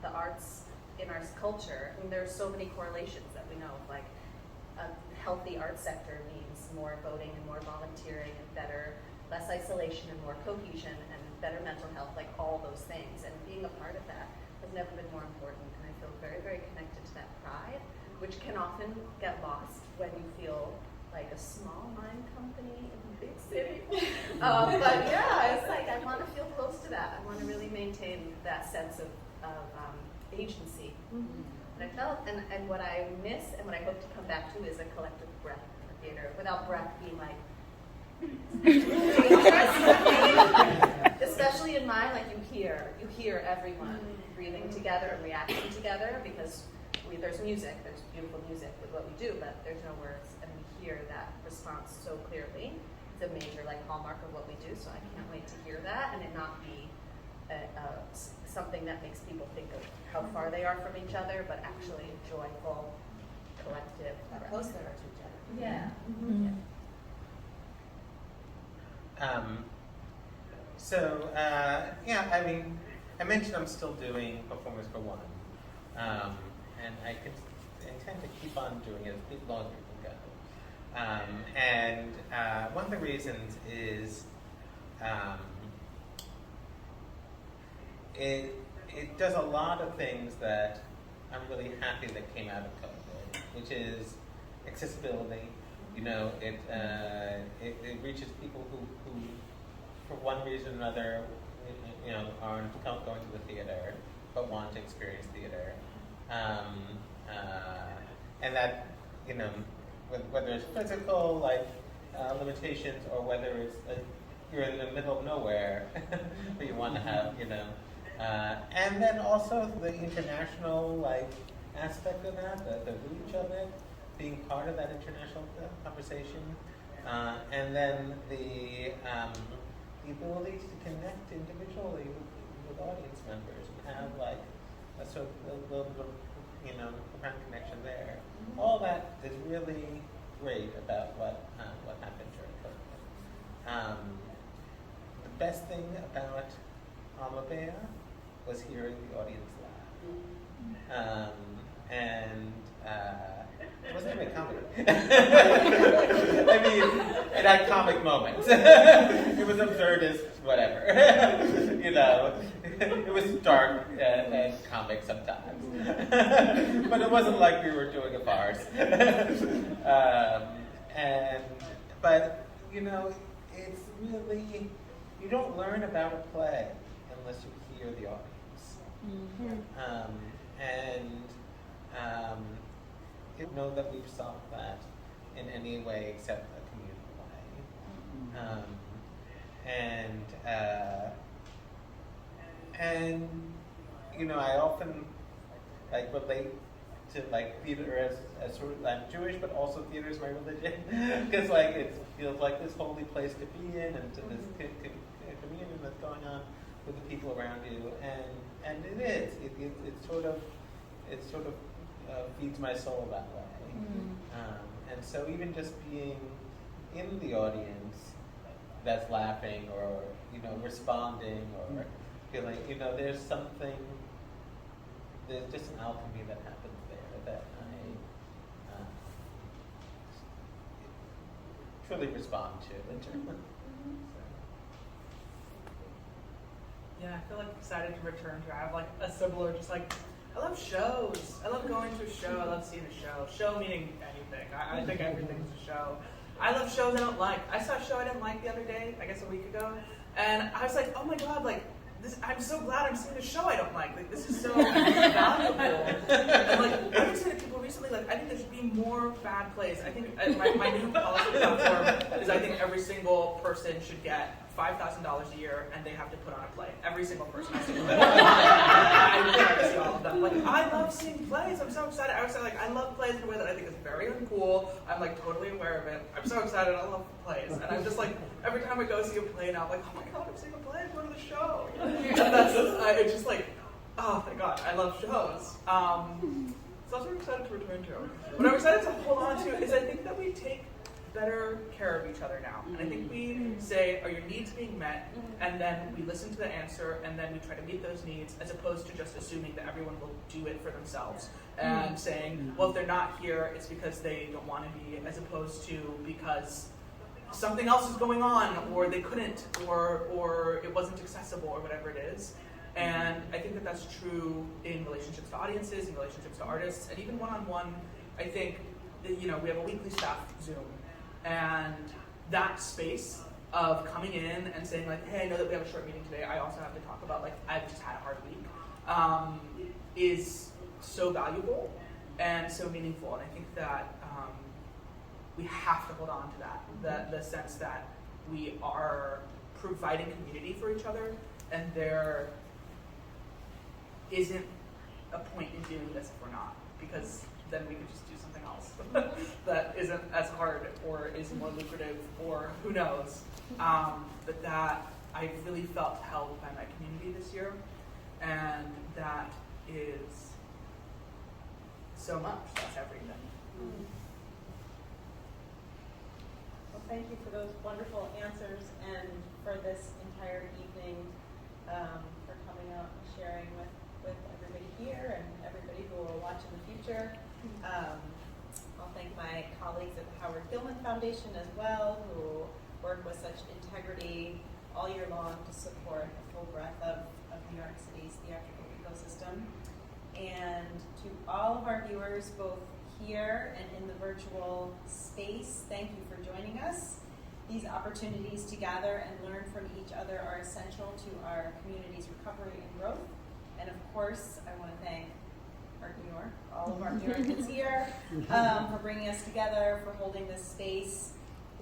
Speaker 4: the arts in our culture. I mean, there's so many correlations that we know, like a healthy art sector means more voting and more volunteering and less isolation and more cohesion and better mental health, like all those things. And being a part of that has never been more important, and I feel very, very connected to that pride, which can often get lost when you feel like a small mime company in a big city. But yeah, it's like I want to feel close to that. I want to really maintain that sense of agency. And I felt, and what I miss and what I hope to come back to is a collective breath in the theater, without breath being like, especially in mine, like you hear everyone breathing together and reacting together, because there's music, there's beautiful music with what we do, but there's no words, and we hear that response so clearly. It's a major hallmark of what we do, so I can't wait to hear that and it not be something that makes people think of how far they are from each other, but actually a joyful, collective.
Speaker 5: How close they are to each other.
Speaker 4: Yeah.
Speaker 3: Yeah, I mean, I mentioned I'm still doing Performers for One, and I intend to keep on doing it as long as we can go. One of the reasons is it does a lot of things that I'm really happy that came out of COVID, which is accessibility. You know, it reaches people who for one reason or another, you know, aren't going to the theater but want to experience theater, and that, you know, whether it's physical limitations or whether it's you're in the middle of nowhere, but you want to have, you know, and then also the international aspect of that, the reach of it, being part of that international conversation, and then the ability to connect individually with audience members and have a sort of a little bit of, you know, profound connection there. All that is really great about what happened during COVID. The best thing about Alma Baya was hearing the audience laugh, and it wasn't even a comedy. I mean, it had comic moments. It was absurdist, whatever. You know, it was dark and comic sometimes. But it wasn't like we were doing a farce. But, you know, it's really, you don't learn about a play unless you hear the audience. Know that we've solved that in any way except a communal way. And you know, I often relate to like theater as sort of, I'm Jewish, but also theater is my religion, because like it feels like this holy place to be in, and to this communion that's going on with the people around you, and it is. It sort of feeds my soul that way. And so even just being in the audience that's laughing or responding or feeling there's just an alchemy that happens there that I truly respond to internally.
Speaker 2: Yeah, I feel like excited to return to. I have like a similar, just like, I love shows. I love going to a show. I love seeing a show. Show meaning anything. I think everything's a show. I love shows I don't like. I saw a show I didn't like the other day, I guess a week ago, and I was like, oh my god, like, this, I'm so glad I'm seeing a show I don't like. Like, this is so valuable. And like, I've been saying to people recently, like, I think there should be more bad plays. I think my new policy platform is I think every single person should get $5,000 a year, and they have to put on a play. Every single person has to do I see all of them. Like, I love seeing plays. I'm so excited. I was like, I love plays in a way that I think is very uncool. I'm like totally aware of it. I'm so excited. I love plays, and I'm just like, every time I go see a play now, I'm like, oh my god, I'm seeing a play. I'm going to the show. And that's it's just like, oh my god, I love shows. So that's what I'm excited to return to. What I'm excited to hold on to is I think that we take better care of each other now. And I think we say, are your needs being met? And then we listen to the answer, and then we try to meet those needs, as opposed to just assuming that everyone will do it for themselves. And saying, well, if they're not here, it's because they don't want to be, as opposed to because something else is going on, or they couldn't, or it wasn't accessible, or whatever it is. And I think that that's true in relationships to audiences, in relationships to artists, and even one-on-one. I think that, we have a weekly staff Zoom. And that space of coming in and saying like, hey, I know that we have a short meeting today. I also have to talk about like, I've just had a hard week, is so valuable and so meaningful. And I think that we have to hold on to that, the sense that we are providing community for each other, and there isn't a point in doing this if we're not, because then we could just do something else that isn't as hard or is more lucrative, or who knows. But that I really felt held by my community this year, and that is so much. That's everything.
Speaker 7: Well, thank you for those wonderful answers and for this entire evening, for coming out and sharing with everybody here and everybody who will watch in the future. I'll thank my colleagues at the Howard Gilman Foundation as well, who work with such integrity all year long to support the full breadth of New York City's theatrical ecosystem. And to all of our viewers, both here and in the virtual space, thank you for joining us. These opportunities to gather and learn from each other are essential to our community's recovery and growth. And of course, I want to thank A.R.T New York, all of our New Yorkers here, for bringing us together, for holding this space.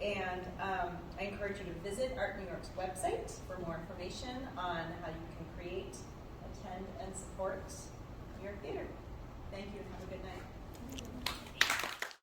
Speaker 7: And I encourage you to visit A.R.T New York's website for more information on how you can create, attend, and support New York Theater. Thank you. Have a good night.